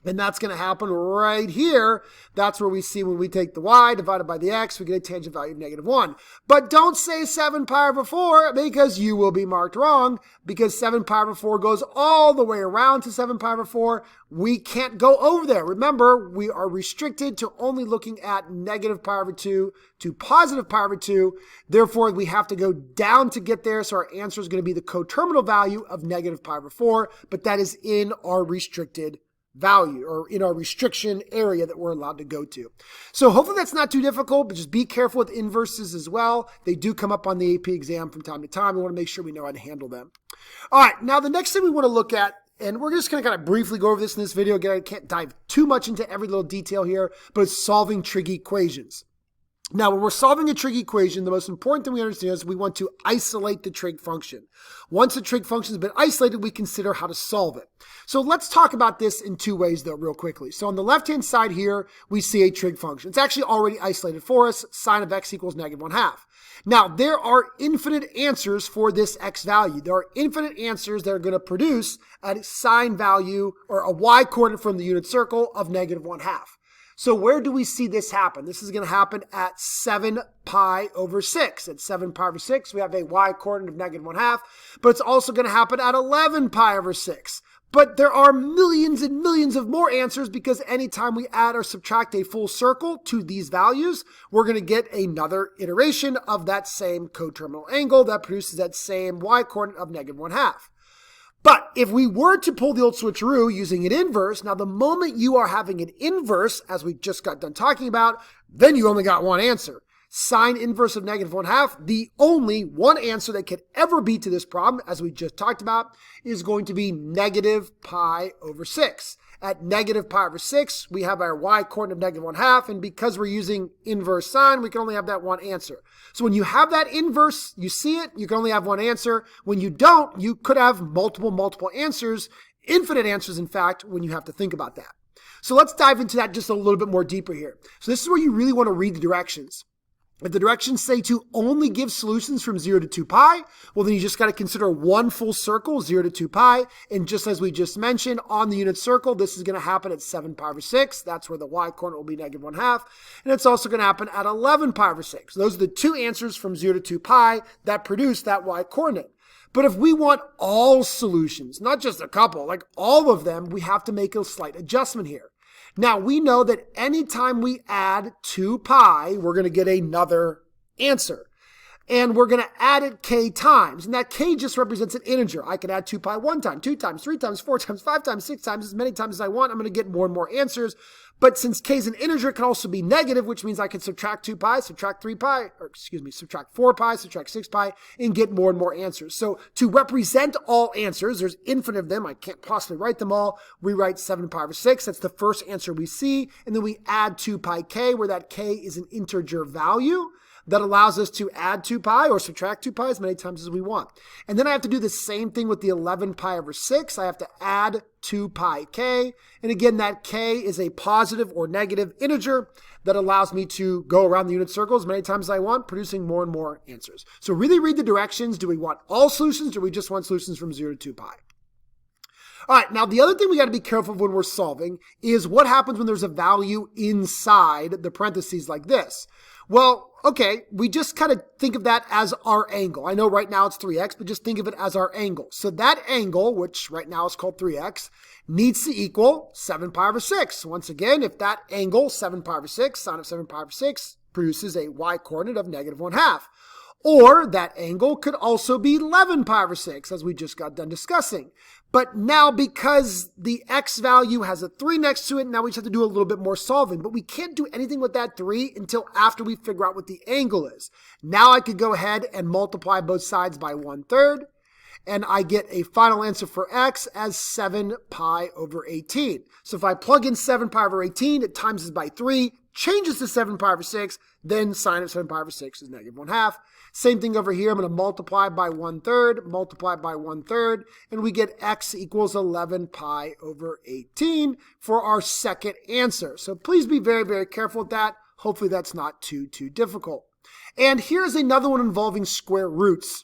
Speaker 1: And that's going to happen right here. That's where we see when we take the y divided by the x, we get a tangent value of -1. But don't say 7 pi over 4 because you will be marked wrong, because 7 pi over 4 goes all the way around to 7 pi over 4. We can't go over there. Remember, we are restricted to only looking at negative pi over 2 to positive pi over 2. Therefore, we have to go down to get there. So our answer is going to be the coterminal value of negative pi over 4, but that is in our restricted value or in our restriction area that we're allowed to go to. So hopefully that's not too difficult, but just be careful with inverses as well. They do come up on the AP exam from time to time. We want to make sure we know how to handle them. All right, now the next thing we want to look at, and we're just going to kind of briefly go over this in this video. Again, I can't dive too much into every little detail here, but it's solving trig equations. Now, when we're solving a trig equation, the most important thing we understand is we want to isolate the trig function. Once the trig function has been isolated, we consider how to solve it. So let's talk about this in two ways, though, real quickly. So on the left-hand side here, we see a trig function. It's actually already isolated for us. Sine of x equals -1/2. Now, there are infinite answers for this x value. There are infinite answers that are going to produce a sine value or a y coordinate from the unit circle of -1/2. So where do we see this happen? This is going to happen at 7 pi over 6. At 7 pi over 6, we have a y coordinate of -1/2, but it's also going to happen at 11 pi over 6. But there are millions and millions of more answers because anytime we add or subtract a full circle to these values, we're going to get another iteration of that same coterminal angle that produces that same y coordinate of -1/2. But if we were to pull the old switcheroo using an inverse, now the moment you are having an inverse, as we just got done talking about, then you only got one answer. Sine inverse of -1/2, the only one answer that could ever be to this problem, as we just talked about, is going to be negative pi over 6. At negative pi over 6, we have our y coordinate of -1/2, and because we're using inverse sine, we can only have that one answer. So when you have that inverse, you see it, you can only have one answer. When you don't, you could have multiple answers, infinite answers, in fact, when you have to think about that. So let's dive into that just a little bit more deeper here. So this is where you really want to read the directions. If the directions say to only give solutions from 0 to 2 pi, well, then you just got to consider one full circle, 0 to 2 pi. And just as we just mentioned, on the unit circle, this is going to happen at 7 pi over 6. That's where the y coordinate will be -1/2. And it's also going to happen at 11 pi over 6. Those are the two answers from 0 to 2 pi that produce that y coordinate. But if we want all solutions, not just a couple, like all of them, we have to make a slight adjustment here. Now, we know that anytime we add 2 pi, we're going to get another answer. And we're going to add it k times. And that k just represents an integer. I can add 2 pi 1 time, 2 times, 3 times, 4 times, 5 times, 6 times, as many times as I want. I'm going to get more and more answers. But since k is an integer, it can also be negative, which means I can subtract 2 pi, subtract 3 pi, or excuse me, subtract 4 pi, subtract 6 pi, and get more and more answers. So to represent all answers, there's infinite of them. I can't possibly write them all. We write 7 pi over 6. That's the first answer we see. And then we add 2 pi k, where that k is an integer value that allows us to add 2 pi or subtract 2 pi as many times as we want. And then I have to do the same thing with the 11 pi over 6. I have to add 2 pi k. And again, that k is a positive or negative integer that allows me to go around the unit circle as many times as I want, producing more and more answers. So really read the directions. Do we want all solutions, or do we just want solutions from 0 to 2 pi? All right, now the other thing we got to be careful of when we're solving is what happens when there's a value inside the parentheses like this. Well, okay, we just kind of think of that as our angle. I know right now it's 3x, but just think of it as our angle. So that angle, which right now is called 3x, needs to equal 7 pi over 6. Once again, if that angle, 7 pi over 6, sine of 7 pi over 6, produces a y coordinate of -1/2. Or that angle could also be 11 pi over 6, as we just got done discussing. But now, because the x value has a 3 next to it, now we just have to do a little bit more solving. But we can't do anything with that 3 until after we figure out what the angle is. Now I could go ahead and multiply both sides by 1/3. And I get a final answer for x as 7 pi over 18. So if I plug in 7 pi over 18, it times it by 3, changes to 7 pi over 6, then sine of 7 pi over 6 is -1/2. Same thing over here. I'm going to multiply by 1/3, multiply by 1/3, and we get x equals 11 pi over 18 for our second answer. So please be very, very careful with that. Hopefully that's not too difficult. And here's another one involving square roots.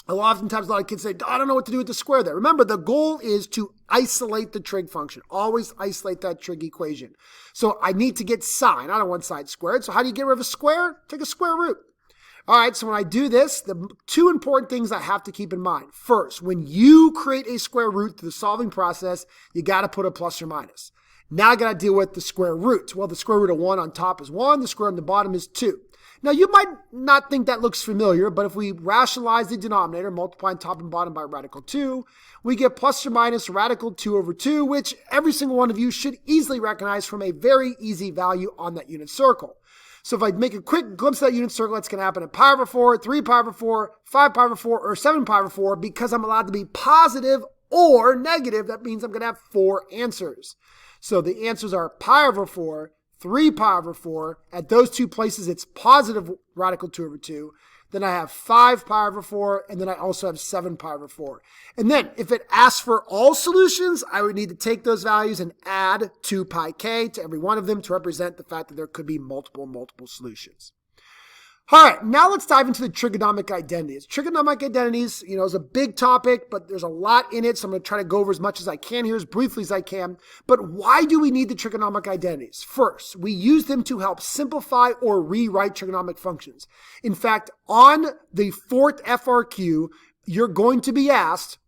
Speaker 1: Oftentimes, a lot of kids say, I don't know what to do with the square there. Remember, the goal is to isolate the trig function. Always isolate that trig equation. So I need to get sine. I don't want sine squared. So how do you get rid of a square? Take a square root. All right, so when I do this, the two important things I have to keep in mind. First, when you create a square root through the solving process, you got to put a plus or minus. Now I got to deal with the square roots. Well, the square root of 1 on top is 1. The square root on the bottom is 2. Now, you might not think that looks familiar, but if we rationalize the denominator, multiplying top and bottom by radical 2, we get plus or minus radical 2 over 2, which every single one of you should easily recognize from a very easy value on that unit circle. So if I make a quick glimpse of that unit circle, that's going to happen at pi over 4, 3 pi over 4, 5 pi over 4, or 7 pi over 4, because I'm allowed to be positive or negative. That means I'm going to have 4 answers. So the answers are pi over 4, 3 pi over 4. At those two places, it's positive radical 2 over 2. Then I have 5 pi over 4, and then I also have 7 pi over 4. And then if it asks for all solutions, I would need to take those values and add 2 pi k to every one of them to represent the fact that there could be multiple solutions. All right, now let's dive into the trigonomic identities. Trigonomic identities, is a big topic, but there's a lot in it, so I'm going to try to go over as much as I can here, as briefly as I can. But why do we need the trigonomic identities? First, we use them to help simplify or rewrite trigonomic functions. In fact, on the fourth FRQ, you're going to be asked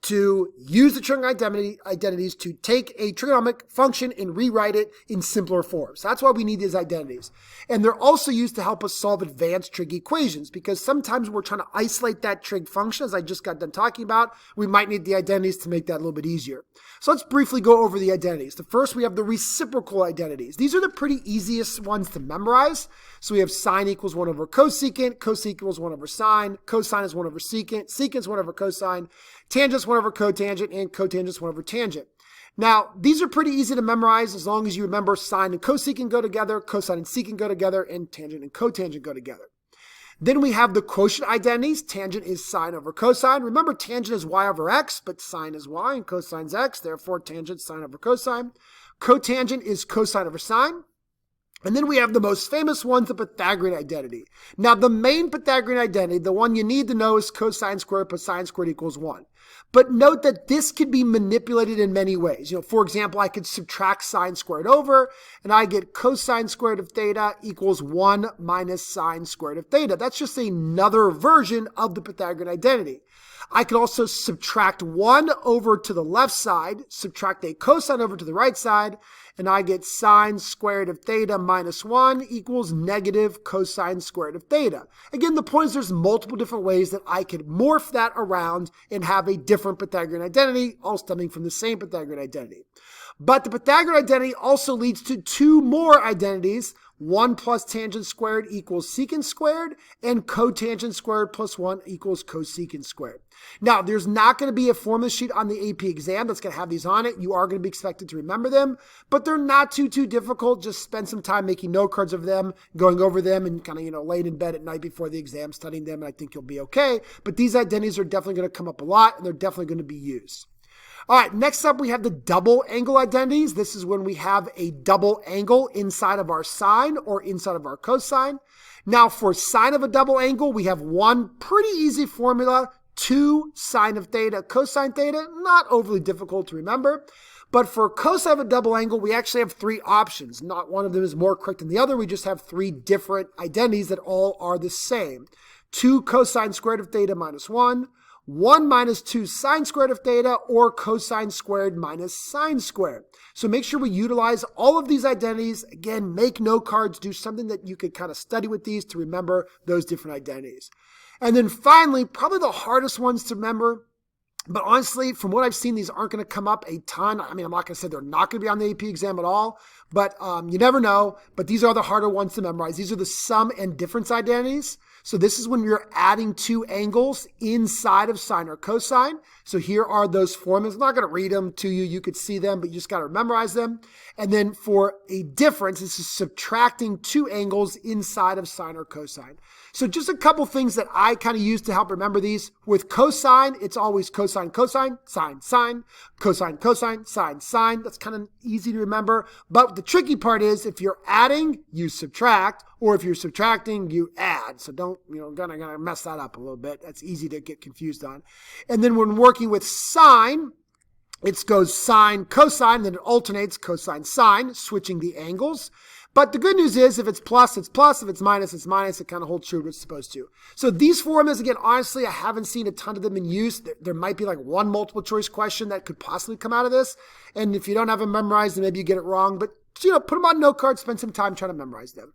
Speaker 1: to use the trigonomic identities to take a trigonomic function and rewrite it in simpler forms. That's why we need these identities. And they're also used to help us solve advanced trig equations, because sometimes we're trying to isolate that trig function, as I just got done talking about. We might need the identities to make that a little bit easier. So let's briefly go over the identities. The first, we have the reciprocal identities. These are the pretty easiest ones to memorize. So we have sine equals 1 over cosecant, cosecant equals 1 over sine, cosine is 1 over secant, secant is 1 over cosine, tangent is 1 over cotangent, and cotangent is 1 over tangent. Now, these are pretty easy to memorize as long as you remember sine and cosecant go together, cosine and secant go together, and tangent and cotangent go together. Then we have the quotient identities. Tangent is sine over cosine. Remember, tangent is y over x, but sine is y and cosine's x. Therefore, tangent sine over cosine. Cotangent is cosine over sine. And then we have the most famous one, the Pythagorean identity. Now, the main Pythagorean identity, the one you need to know, is cosine squared plus sine squared equals 1. But note that this could be manipulated in many ways. For example, I could subtract sine squared over, and I get cosine squared of theta equals 1 minus sine squared of theta. That's just another version of the Pythagorean identity. I could also subtract 1 over to the left side, subtract a cosine over to the right side, and I get sine squared of theta minus 1 equals negative cosine squared of theta. Again, the point is there's multiple different ways that I could morph that around and have a different Pythagorean identity, all stemming from the same Pythagorean identity. But the Pythagorean identity also leads to 2 more identities. 1 plus tangent squared equals secant squared, and cotangent squared plus 1 equals cosecant squared. Now, there's not going to be a formula sheet on the AP exam that's going to have these on it. You are going to be expected to remember them, but they're not too difficult. Just spend some time making note cards of them, going over them, and kind of, laying in bed at night before the exam, studying them, and I think you'll be okay. But these identities are definitely going to come up a lot, and they're definitely going to be used. All right, next up we have the double angle identities. This is when we have a double angle inside of our sine or inside of our cosine. Now for sine of a double angle, we have one pretty easy formula, 2 sine of theta, cosine theta, not overly difficult to remember. But for cosine of a double angle, we actually have 3 options. Not one of them is more correct than the other. We just have 3 different identities that all are the same. 2 cosine squared of theta minus 1. 1 minus 2 sine squared of theta, or cosine squared minus sine squared. So make sure we utilize all of these identities. Again, make note cards, do something that you could kind of study with these to remember those different identities. And then finally, probably the hardest ones to remember, but honestly, from what I've seen, these aren't going to come up a ton. I mean, I'm not going to say they're not going to be on the AP exam at all, but you never know. But these are the harder ones to memorize. These are the sum and difference identities. So this is when you're adding 2 angles inside of sine or cosine. So here are those formulas. I'm not going to read them to you. You could see them, but you just got to memorize them. And then for a difference, this is subtracting 2 angles inside of sine or cosine. So just a couple things that I kind of use to help remember these. With cosine, it's always cosine, cosine, sine, sine, cosine, cosine, sine, sine. That's kind of easy to remember. But the tricky part is if you're adding, you subtract, or if you're subtracting, you add. So don't, gonna mess that up a little bit. That's easy to get confused on. And then when working with sine, it goes sine, cosine, then it alternates cosine, sine, switching the angles. But the good news is if it's plus, it's plus. If it's minus, it's minus. It kind of holds true what it's supposed to. So these formulas, again, honestly, I haven't seen a ton of them in use. There might be like one multiple choice question that could possibly come out of this. And if you don't have them memorized, then maybe you get it wrong. But, put them on note cards, spend some time trying to memorize them.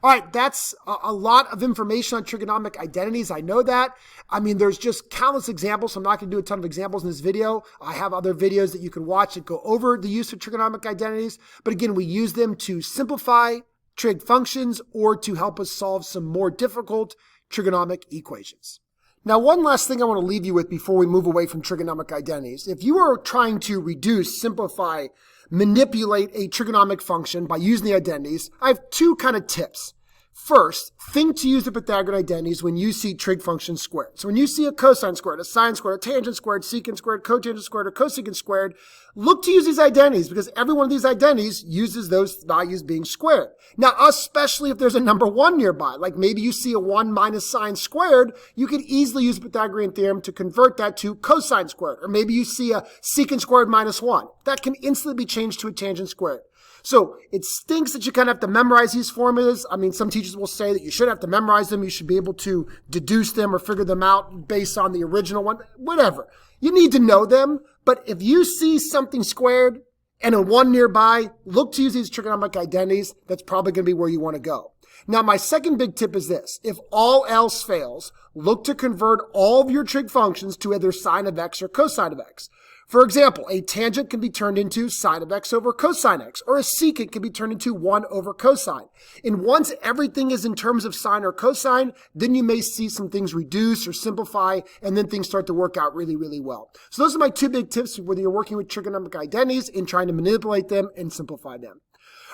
Speaker 1: All right, that's a lot of information on trigonomic identities. I know that. I mean, there's just countless examples, so I'm not going to do a ton of examples in this video. I have other videos that you can watch that go over the use of trigonomic identities. But again, we use them to simplify trig functions or to help us solve some more difficult trigonomic equations. Now, one last thing I want to leave you with before we move away from trigonomic identities. If you are trying to reduce, simplify, manipulate a trigonomic function by using the identities, I have two kind of tips. First, think to use the Pythagorean identities when you see trig functions squared. So when you see a cosine squared, a sine squared, a tangent squared, secant squared, cotangent squared, or cosecant squared, look to use these identities because every one of these identities uses those values being squared. Now, especially if there's a number 1 nearby, like maybe you see a 1 minus sine squared, you could easily use the Pythagorean theorem to convert that to cosine squared. Or maybe you see a secant squared minus 1. That can instantly be changed to a tangent squared. So it stinks that you kind of have to memorize these formulas. I mean, some teachers will say that you shouldn't have to memorize them. You should be able to deduce them or figure them out based on the original one, whatever. You need to know them. But if you see something squared and a 1 nearby, look to use these trigonomic identities. That's probably going to be where you want to go. Now, my second big tip is this. If all else fails, look to convert all of your trig functions to either sine of x or cosine of x. For example, a tangent can be turned into sine of x over cosine x, or a secant can be turned into 1 over cosine. And once everything is in terms of sine or cosine, then you may see some things reduce or simplify, and then things start to work out really, really well. So those are my two big tips, whether you're working with trigonomic identities and trying to manipulate them and simplify them.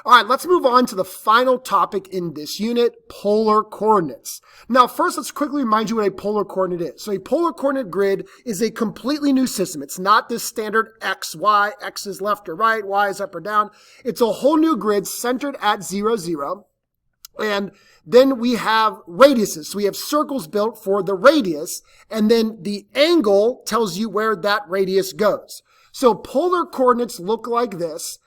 Speaker 1: All right, let's move on to the final topic in this unit, polar coordinates. Now, first, let's quickly remind you what a polar coordinate is. So a polar coordinate grid is a completely new system. It's not this standard X, Y, X is left or right, Y is up or down. It's a whole new grid centered at 0, 0. And then we have radiuses. So we have circles built for the radius, and then the angle tells you where that radius goes. So polar coordinates look like this.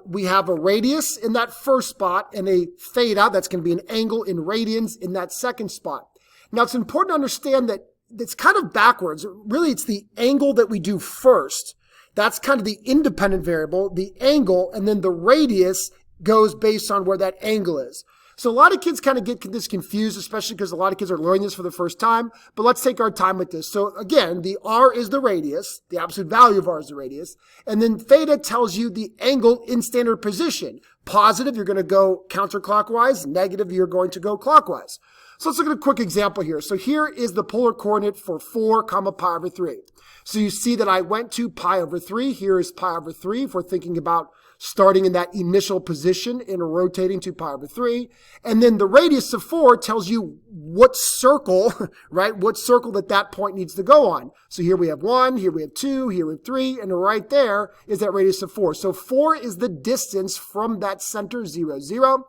Speaker 1: We have a radius in that first spot and a theta, that's going to be an angle in radians in that second spot. Now, it's important to understand that it's kind of backwards. Really, it's the angle that we do first. That's kind of the independent variable, the angle, and then the radius goes based on where that angle is. So a lot of kids kind of get this confused, especially because a lot of kids are learning this for the first time. But let's take our time with this. So again, the r is the radius. The absolute value of r is the radius. And then theta tells you the angle in standard position. Positive, you're going to go counterclockwise. Negative, you're going to go clockwise. So let's look at a quick example here. So here is the polar coordinate for 4, pi over 3. So you see that I went to pi over 3. Here is pi over 3 if we're thinking about starting in that initial position and rotating to pi over 3. And then the radius of 4 tells you what circle, right, what circle that point needs to go on. So here we have 1, here we have 2, here we have 3, and right there is that radius of 4. So 4 is the distance from that center, 0, 0,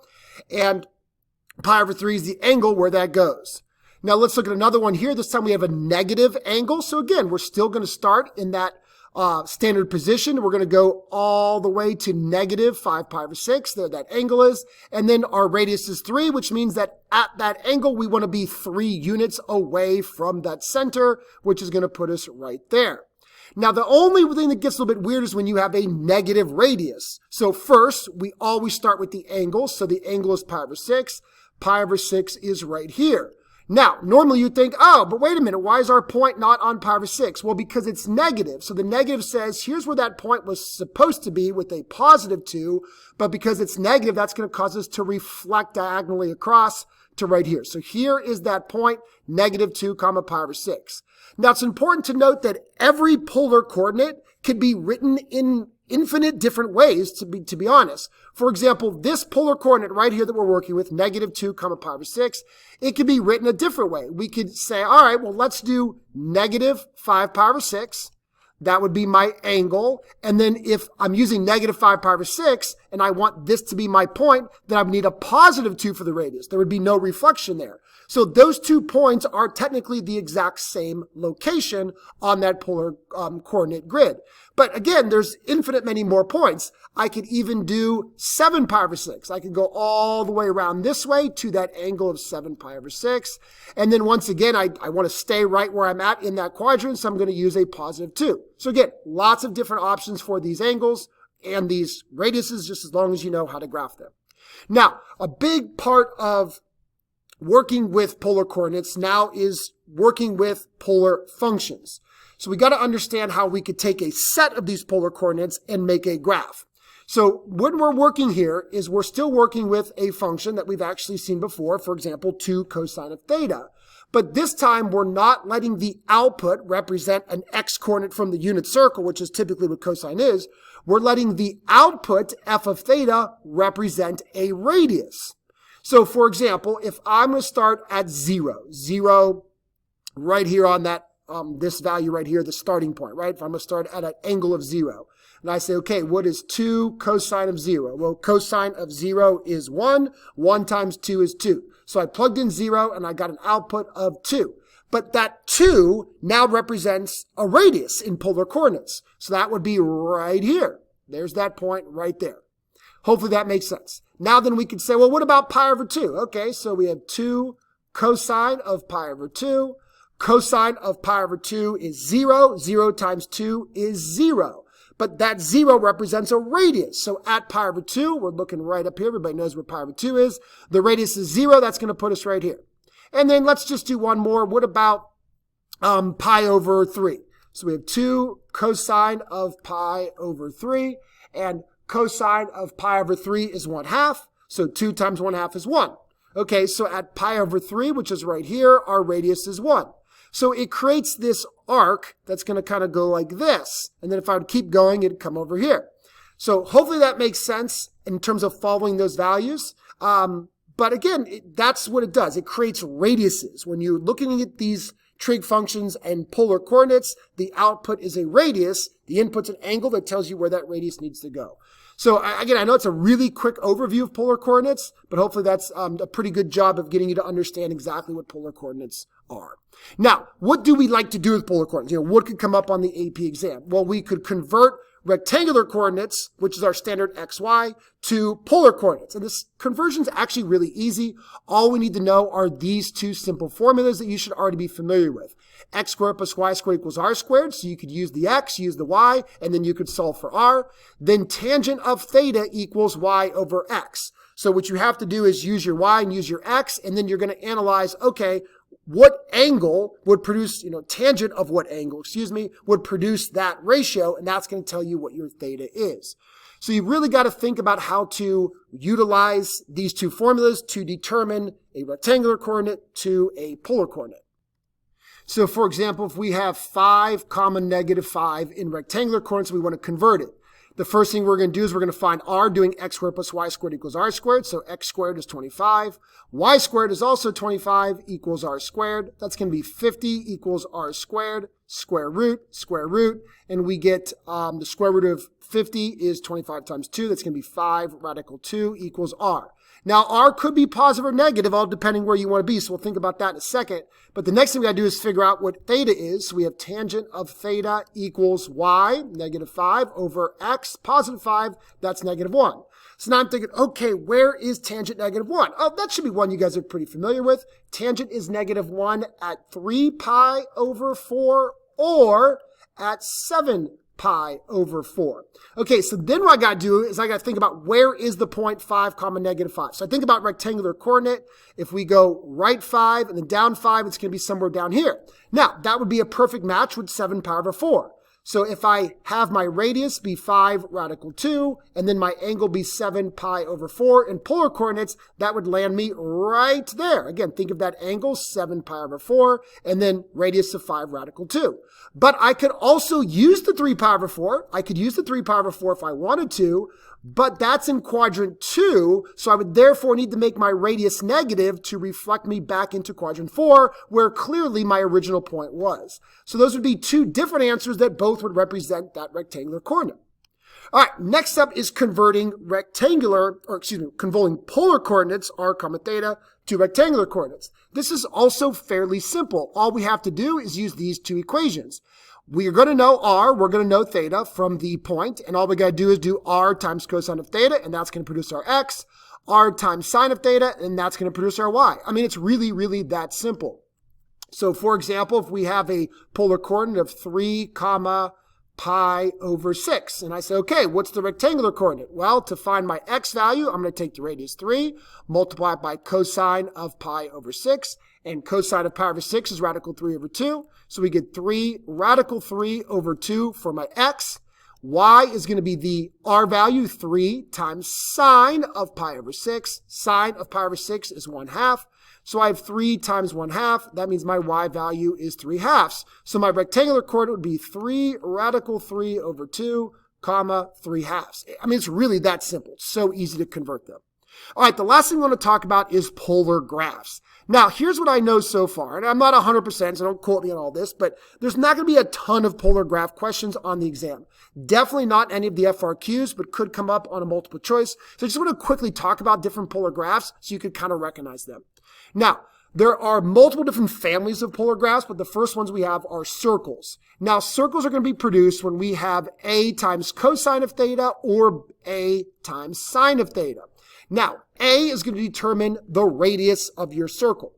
Speaker 1: and pi over 3 is the angle where that goes. Now let's look at another one here. This time we have a negative angle. So again, we're still going to start in that standard position. We're going to go all the way to negative 5 pi over 6. There that angle is. And then our radius is 3, which means that at that angle, we want to be 3 units away from that center, which is going to put us right there. Now, the only thing that gets a little bit weird is when you have a negative radius. So first, we always start with the angle. So the angle is pi over 6. Pi over 6 is right here. Now, normally you'd think, oh, but wait a minute, why is our point not on pi over 6? Well, because it's negative. So the negative says, here's where that point was supposed to be with a positive 2, but because it's negative, that's going to cause us to reflect diagonally across to right here. So here is that point, negative 2, pi over 6. Now, it's important to note that every polar coordinate could be written in infinite different ways, to be honest. For example, this polar coordinate right here that we're working with, negative 2, pi over 6, it could be written a different way. We could say, all right, well, let's do negative 5 pi over 6. That would be my angle. And then if I'm using negative 5 pi over 6 and I want this to be my point, then I would need a positive 2 for the radius. There would be no reflection there. So those 2 points are technically the exact same location on that polar coordinate grid. But again, there's infinite many more points. I could even do 7 pi over 6. I could go all the way around this way to that angle of 7 pi over 6. And then once again, I want to stay right where I'm at in that quadrant, so I'm going to use a positive 2. So again, lots of different options for these angles and these radiuses, just as long as you know how to graph them. Now, a big part of working with polar coordinates now is working with polar functions. So we got to understand how we could take a set of these polar coordinates and make a graph. So when we're working here is we're still working with a function that we've actually seen before, for example, 2 cosine of theta. But this time we're not letting the output represent an x coordinate from the unit circle, which is typically what cosine is. We're letting the output, f of theta, represent a radius. So for example, if I'm going to start at 0 right here on that this value right here, the starting point, right? If I'm going to start at an angle of 0. And I say, okay, what is 2 cosine of 0? Well, cosine of 0 is 1. 1 times 2 is 2. So I plugged in 0 and I got an output of 2. But that 2 now represents a radius in polar coordinates. So that would be right here. There's that point right there. Hopefully that makes sense. Now then we can say, well, what about pi over 2? Okay, so we have 2 cosine of pi over 2. Cosine of pi over 2 is 0. 0 times 2 is 0. But that 0 represents a radius. So at pi over 2, we're looking right up here. Everybody knows where pi over 2 is. The radius is 0. That's going to put us right here. And then let's just do one more. What about pi over 3? So we have 2 cosine of pi over 3. And cosine of pi over 3 is 1/2. So 2 times 1/2 is 1. Okay, so at pi over 3, which is right here, our radius is 1. So it creates this arc that's going to kind of go like this. And then if I would keep going, it'd come over here. So hopefully that makes sense in terms of following those values. But again, that's what it does. It creates radiuses. When you're looking at these trig functions and polar coordinates, the output is a radius. The input's an angle that tells you where that radius needs to go. So again, I know it's a really quick overview of polar coordinates, but hopefully that's a pretty good job of getting you to understand exactly what polar coordinates are. Now, what do we like to do with polar coordinates? You know, what could come up on the AP exam? Well, we could convert rectangular coordinates, which is our standard xy, to polar coordinates. And this conversion is actually really easy. All we need to know are these 2 simple formulas that you should already be familiar with. X squared plus y squared equals r squared. So you could use the x, use the y, and then you could solve for r. Then tangent of theta equals y over x. So what you have to do is use your y and use your x, and then you're going to analyze, okay, what angle would produce, tangent of what angle, would produce that ratio, and that's going to tell you what your theta is. So you really got to think about how to utilize these 2 formulas to determine a rectangular coordinate to a polar coordinate. So for example, if we have 5, -5 in rectangular coordinates, we want to convert it. The first thing we're going to do is we're going to find r doing x squared plus y squared equals r squared. So x squared is 25. Y squared is also 25 equals r squared. That's going to be 50 equals r squared, square root. And we get the square root of 50 is 25 times 2. That's going to be 5 radical 2 equals r. Now, r could be positive or negative, all depending where you want to be. So we'll think about that in a second. But the next thing we got to do is figure out what theta is. So we have tangent of theta equals y, -5, over x, +5. That's -1. So now I'm thinking, okay, where is tangent -1? Oh, that should be one you guys are pretty familiar with. Tangent is -1 at 3 pi over 4 or at 7 pi over 4. Okay, so then what I got to do is I got to think about where is the point 5, -5. So I think about rectangular coordinate. If we go right 5 and then down 5, it's going to be somewhere down here. Now, that would be a perfect match with 7 pi over 4. So if I have my radius be 5 radical 2, and then my angle be 7 pi over 4 in polar coordinates, that would land me right there. Again, think of that angle, 7 pi over 4, and then radius of 5 radical 2. But I could also use the 3 pi over 4. I could use the 3 pi over 4 if I wanted to, but that's in quadrant 2, so I would therefore need to make my radius negative to reflect me back into quadrant 4, where clearly my original point was. So those would be 2 different answers that both would represent that rectangular coordinate. All right, next up is converting converting polar coordinates, r comma theta, to rectangular coordinates. This is also fairly simple. All we have to do is use these two equations. We are going to know r, we're going to know theta from the point, and all we got to do is do r times cosine of theta, and that's going to produce our x, r times sine of theta, and that's going to produce our y. I mean, it's really, really that simple. So, for example, if we have a polar coordinate of 3, pi over 6. And I say, okay, what's the rectangular coordinate? Well, to find my x value, I'm going to take the radius 3, multiply it by cosine of pi over 6. And cosine of pi over 6 is radical 3 over 2. So we get 3 radical 3 over 2 for my x. Y is going to be the r value, 3 times sine of pi over 6. Sine of pi over 6 is 1/2. So I have 3 times 1/2. That means my y value is 3/2. So my rectangular coordinate would be 3 radical 3 over 2, comma 3/2. I mean, it's really that simple. It's so easy to convert them. All right, the last thing we want to talk about is polar graphs. Now, here's what I know so far, and I'm not 100%, so don't quote me on all this, but there's not going to be a ton of polar graph questions on the exam. Definitely not any of the FRQs, but could come up on a multiple choice. So I just want to quickly talk about different polar graphs so you could kind of recognize them. Now, there are multiple different families of polar graphs, but the first ones we have are circles. Now, circles are going to be produced when we have a times cosine of theta or a times sine of theta. Now, a is going to determine the radius of your circle.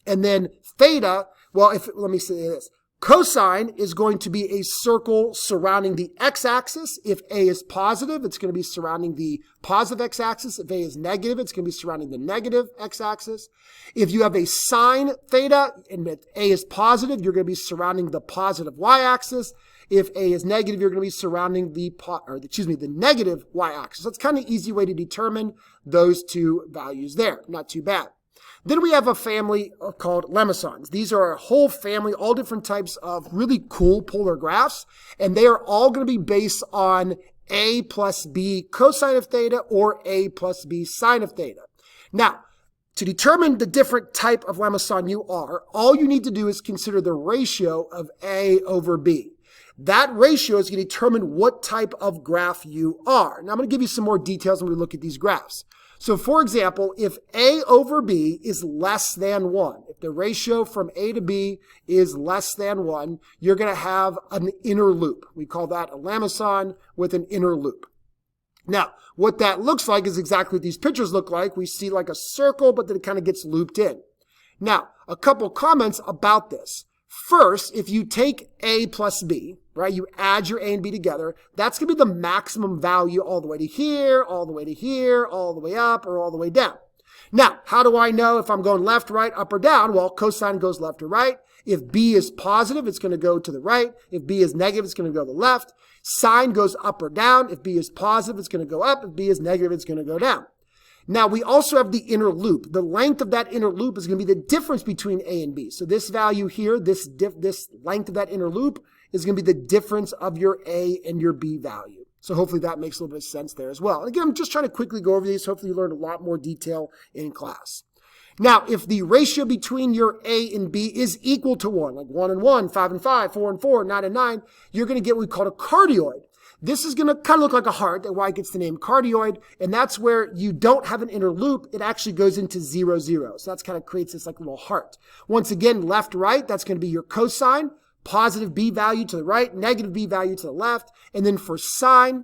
Speaker 1: And then theta, well, let me say this. Cosine is going to be a circle surrounding the x-axis. If a is positive, it's going to be surrounding the positive x-axis. If a is negative, it's going to be surrounding the negative x-axis. If you have a sine theta, and if a is positive, you're going to be surrounding the positive y-axis. If a is negative, you're going to be surrounding the negative y-axis. That's kind of easy way to determine those two values there. Not too bad. Then we have a family called lemmasons. These are a whole family, all different types of really cool polar graphs, and they are all going to be based on a plus b cosine of theta or a plus b sine of theta. Now, to determine the different type of lemmason you are, all you need to do is consider the ratio of a over b. That ratio is going to determine what type of graph you are. Now, I'm going to give you some more details when we look at these graphs. So, for example, if a over b is less than 1, if the ratio from a to b is less than 1, you're going to have an inner loop. We call that a lemmason with an inner loop. Now, what that looks like is exactly what these pictures look like. We see like a circle, but then it kind of gets looped in. Now, a couple comments about this. First, if you take a plus b, right, you add your a and b together, that's going to be the maximum value all the way to here, all the way to here, all the way up, or all the way down. Now, how do I know if I'm going left, right, up, or down? Well, cosine goes left or right. If b is positive, it's going to go to the right. If b is negative, it's going to go to the left. Sine goes up or down. If b is positive, it's going to go up. If b is negative, it's going to go down. Now, we also have the inner loop. The length of that inner loop is going to be the difference between a and b. So this value here, this length of that inner loop is going to be the difference of your a and your b value. So hopefully that makes a little bit of sense there as well. And again, I'm just trying to quickly go over these. Hopefully you learned a lot more detail in class. Now, if the ratio between your a and b is equal to 1, like 1 and 1, 5 and 5, 4 and 4, 9 and 9, you're going to get what we call a cardioid. This is going to kind of look like a heart. That's why it gets the name cardioid. And that's where you don't have an inner loop. It actually goes into 0, 0. So that's kind of creates this like little heart. Once again, left, right, that's going to be your cosine. Positive b value to the right, negative b value to the left. And then for sine,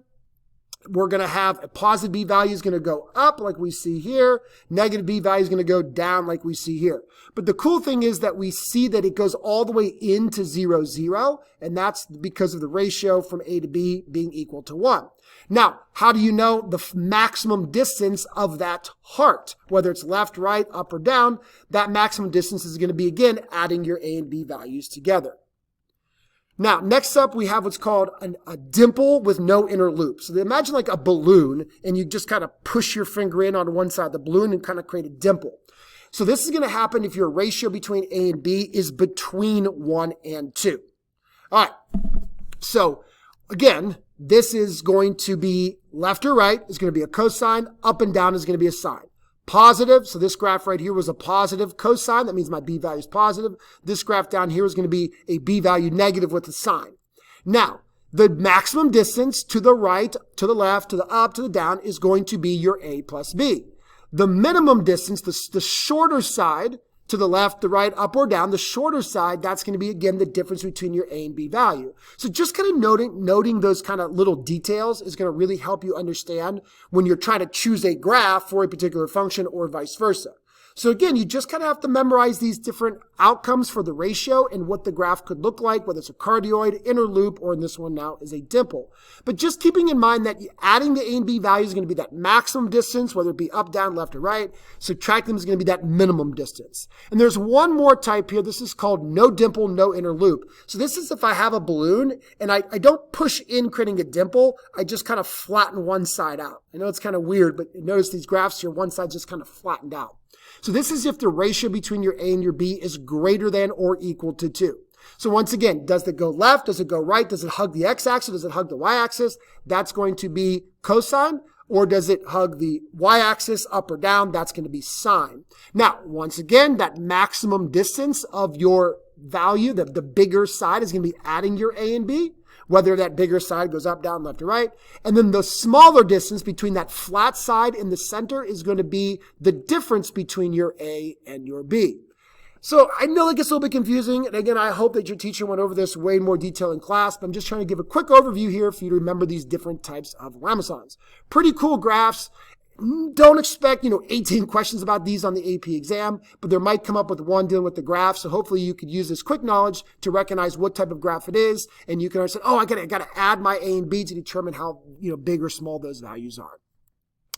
Speaker 1: we're going to have a positive b value is going to go up like we see here. Negative b value is going to go down like we see here. But the cool thing is that we see that it goes all the way into 0, 0. And that's because of the ratio from a to b being equal to 1. Now, how do you know the maximum distance of that heart? Whether it's left, right, up, or down, that maximum distance is going to be, again, adding your a and b values together. Now, next up, we have what's called a dimple with no inner loop. So imagine like a balloon, and you just kind of push your finger in on one side of the balloon and kind of create a dimple. So this is going to happen if your ratio between a and b is between 1 and 2. All right. So again, this is going to be left or right is going to be a cosine. Up and down is going to be a sine. Positive, so this graph right here was a positive cosine. That means my b value is positive. This graph down here is going to be a b value negative with a sine. Now, The maximum distance to the right, to the left, to the up, to the down is going to be your A plus B. The minimum distance, the shorter side, to the left, the right, up or down, the shorter side, that's going to be, again, the difference between your A and B value. So just kind of noting those kind of little details is going to really help you understand when you're trying to choose a graph for a particular function or vice versa. So again, you just kind of have to memorize these different outcomes for the ratio and what the graph could look like, whether it's a cardioid, inner loop, or in this one now is a dimple. But just keeping in mind that adding the A and B value is going to be that maximum distance, whether it be up, down, left, or right. Subtracting them is going to be that minimum distance. And there's one more type here. This is called no dimple, no inner loop. So this is if I have a balloon and I don't push in creating a dimple, I just kind of flatten one side out. I know it's kind of weird, but notice these graphs here, one side's just kind of flattened out. So this is if the ratio between your A and your B is greater than or equal to 2. So once again, does it go left? Does it go right? Does it hug the x-axis? Does it hug the y-axis? That's going to be cosine. Or does it hug the y-axis up or down? That's going to be sine. Now, once again, that maximum distance of your value, the bigger side, is going to be adding your A and B, whether that bigger side goes up, down, left, or right. And then the smaller distance between that flat side in the center is going to be the difference between your A and your B. So I know it gets a little bit confusing. And again, I hope that your teacher went over this way in more detail in class, but I'm just trying to give a quick overview here for you to remember these different types of lambda-sines. Pretty cool graphs. Don't expect, 18 questions about these on the AP exam, but there might come up with one dealing with the graph. So hopefully you could use this quick knowledge to recognize what type of graph it is. And you can understand, I got to add my A and B to determine how, big or small those values are.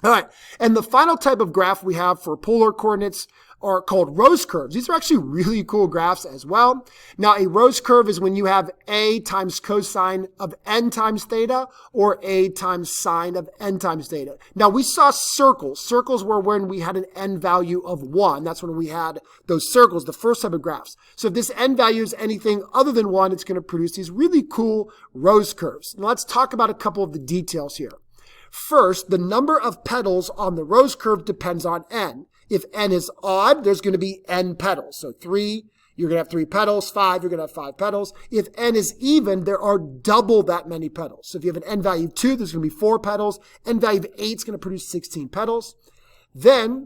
Speaker 1: All right. And the final type of graph we have for polar coordinates are called rose curves. These are actually really cool graphs as well. Now, a rose curve is when you have A times cosine of n times theta or A times sine of n times theta. Now, we saw circles. Circles were when we had an n value of 1. That's when we had those circles, the first type of graphs. So if this n value is anything other than 1, it's going to produce these really cool rose curves. Now, let's talk about a couple of the details here. First, the number of petals on the rose curve depends on n. If n is odd, there's going to be n petals. So 3, you're going to have 3 petals. 5, you're going to have 5 petals. If n is even, there are double that many petals. So if you have an n value of 2, there's going to be 4 petals. N value of 8 is going to produce 16 petals. Then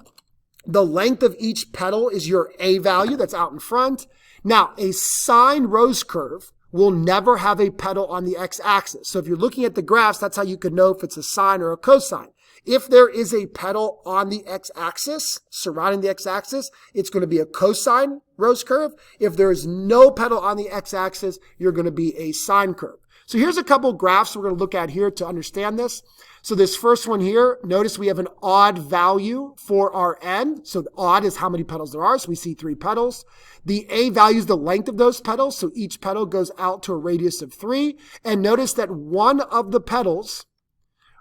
Speaker 1: the length of each petal is your A value that's out in front. Now, a sine rose curve will never have a petal on the x-axis. So if you're looking at the graphs, that's how you could know if it's a sine or a cosine. If there is a petal on the x-axis, surrounding the x-axis, it's going to be a cosine rose curve. If there is no petal on the x-axis, you're going to be a sine curve. So here's a couple graphs we're going to look at here to understand this. So this first one here, notice we have an odd value for our n. So the odd is how many petals there are. So we see 3 petals. The A value is the length of those petals. So each petal goes out to a radius of 3. And notice that one of the petals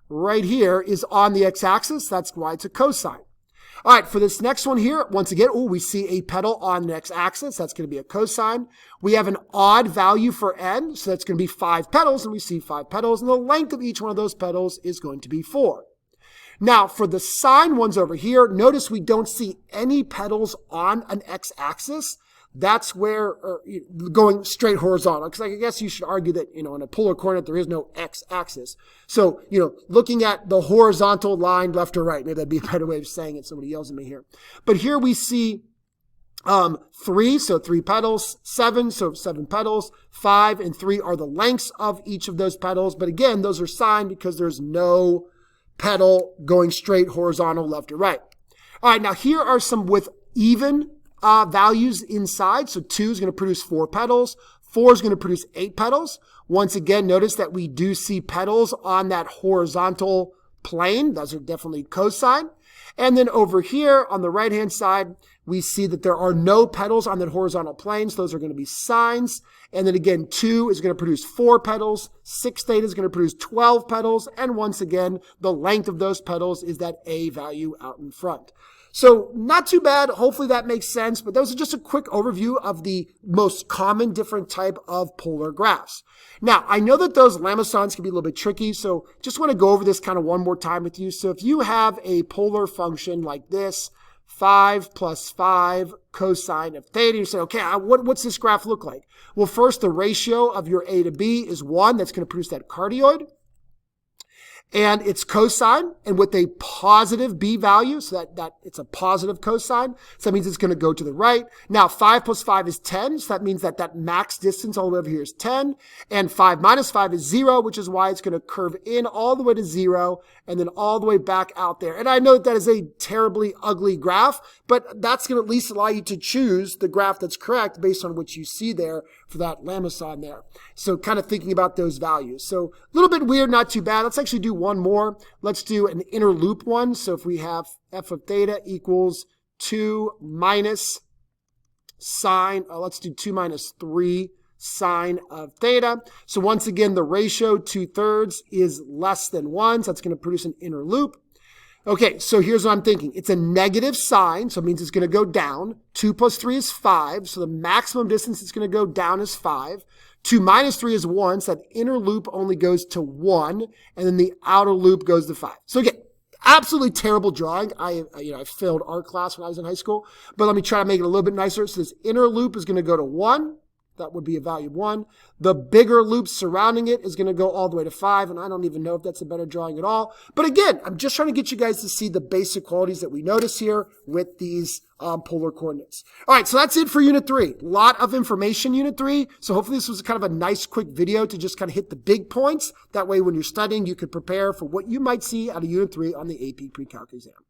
Speaker 1: right here is on the x-axis. That's why it's a cosine. All right, for this next one here, once again, we see a petal on the x-axis. That's going to be a cosine. We have an odd value for n, so that's going to be 5 petals, and we see 5 petals, and the length of each one of those petals is going to be 4. Now, for the sine ones over here, notice we don't see any petals on an x-axis. That's where going straight horizontal, because I guess you should argue that, in a polar coordinate, there is no x-axis. So, looking at the horizontal line left or right, maybe that'd be a better way of saying it. Somebody yells at me here. But here we see 3, so 3 petals, 7, so 7 petals, 5 and 3 are the lengths of each of those petals. But again, those are sine because there's no petal going straight horizontal left or right. All right, now here are some with even values inside. So 2 is going to produce 4 petals. 4 is going to produce 8 petals. Once again, notice that we do see petals on that horizontal plane. Those are definitely cosine. And then over here on the right-hand side, we see that there are no petals on that horizontal plane. So those are going to be sines. And then again, 2 is going to produce 4 petals. 6 theta is going to produce 12 petals. And once again, the length of those petals is that A value out in front. So not too bad. Hopefully that makes sense. But those are just a quick overview of the most common different type of polar graphs. Now, I know that those lambda-sines can be a little bit tricky. So just want to go over this kind of one more time with you. So if you have a polar function like this, 5 plus 5 cosine of theta. You say, okay, what's this graph look like? Well, first, the ratio of your A to B is 1. That's going to produce that cardioid. And it's cosine, and with a positive b value, so that it's a positive cosine, so that means it's going to go to the right. Now, 5 plus 5 is 10, so that means that max distance all the way over here is 10, and 5 minus 5 is 0, which is why it's going to curve in all the way to 0, and then all the way back out there. And I know that is a terribly ugly graph, but that's going to at least allow you to choose the graph that's correct based on what you see there for that lambda there. So kind of thinking about those values. So a little bit weird, not too bad. Let's actually do one more. Let's do an inner loop one. So if we have f of theta equals 2 minus sine, let's do 2 minus 3 sine of theta. So once again, the ratio 2/3 is less than 1. So that's going to produce an inner loop. Okay, so here's what I'm thinking. It's a negative sign, so it means it's going to go down. 2 plus 3 is 5, so the maximum distance it's going to go down is 5. 2 minus 3 is 1, so that inner loop only goes to 1, and then the outer loop goes to 5. So again, absolutely terrible drawing. I failed art class when I was in high school, but let me try to make it a little bit nicer. So this inner loop is going to go to 1. That would be a value of 1. The bigger loop surrounding it is going to go all the way to 5, and I don't even know if that's a better drawing at all. But again, I'm just trying to get you guys to see the basic qualities that we notice here with these polar coordinates. All right, so that's it for Unit 3. A lot of information, Unit 3. So hopefully this was kind of a nice, quick video to just kind of hit the big points. That way, when you're studying, you could prepare for what you might see out of Unit 3 on the AP Precalculus exam.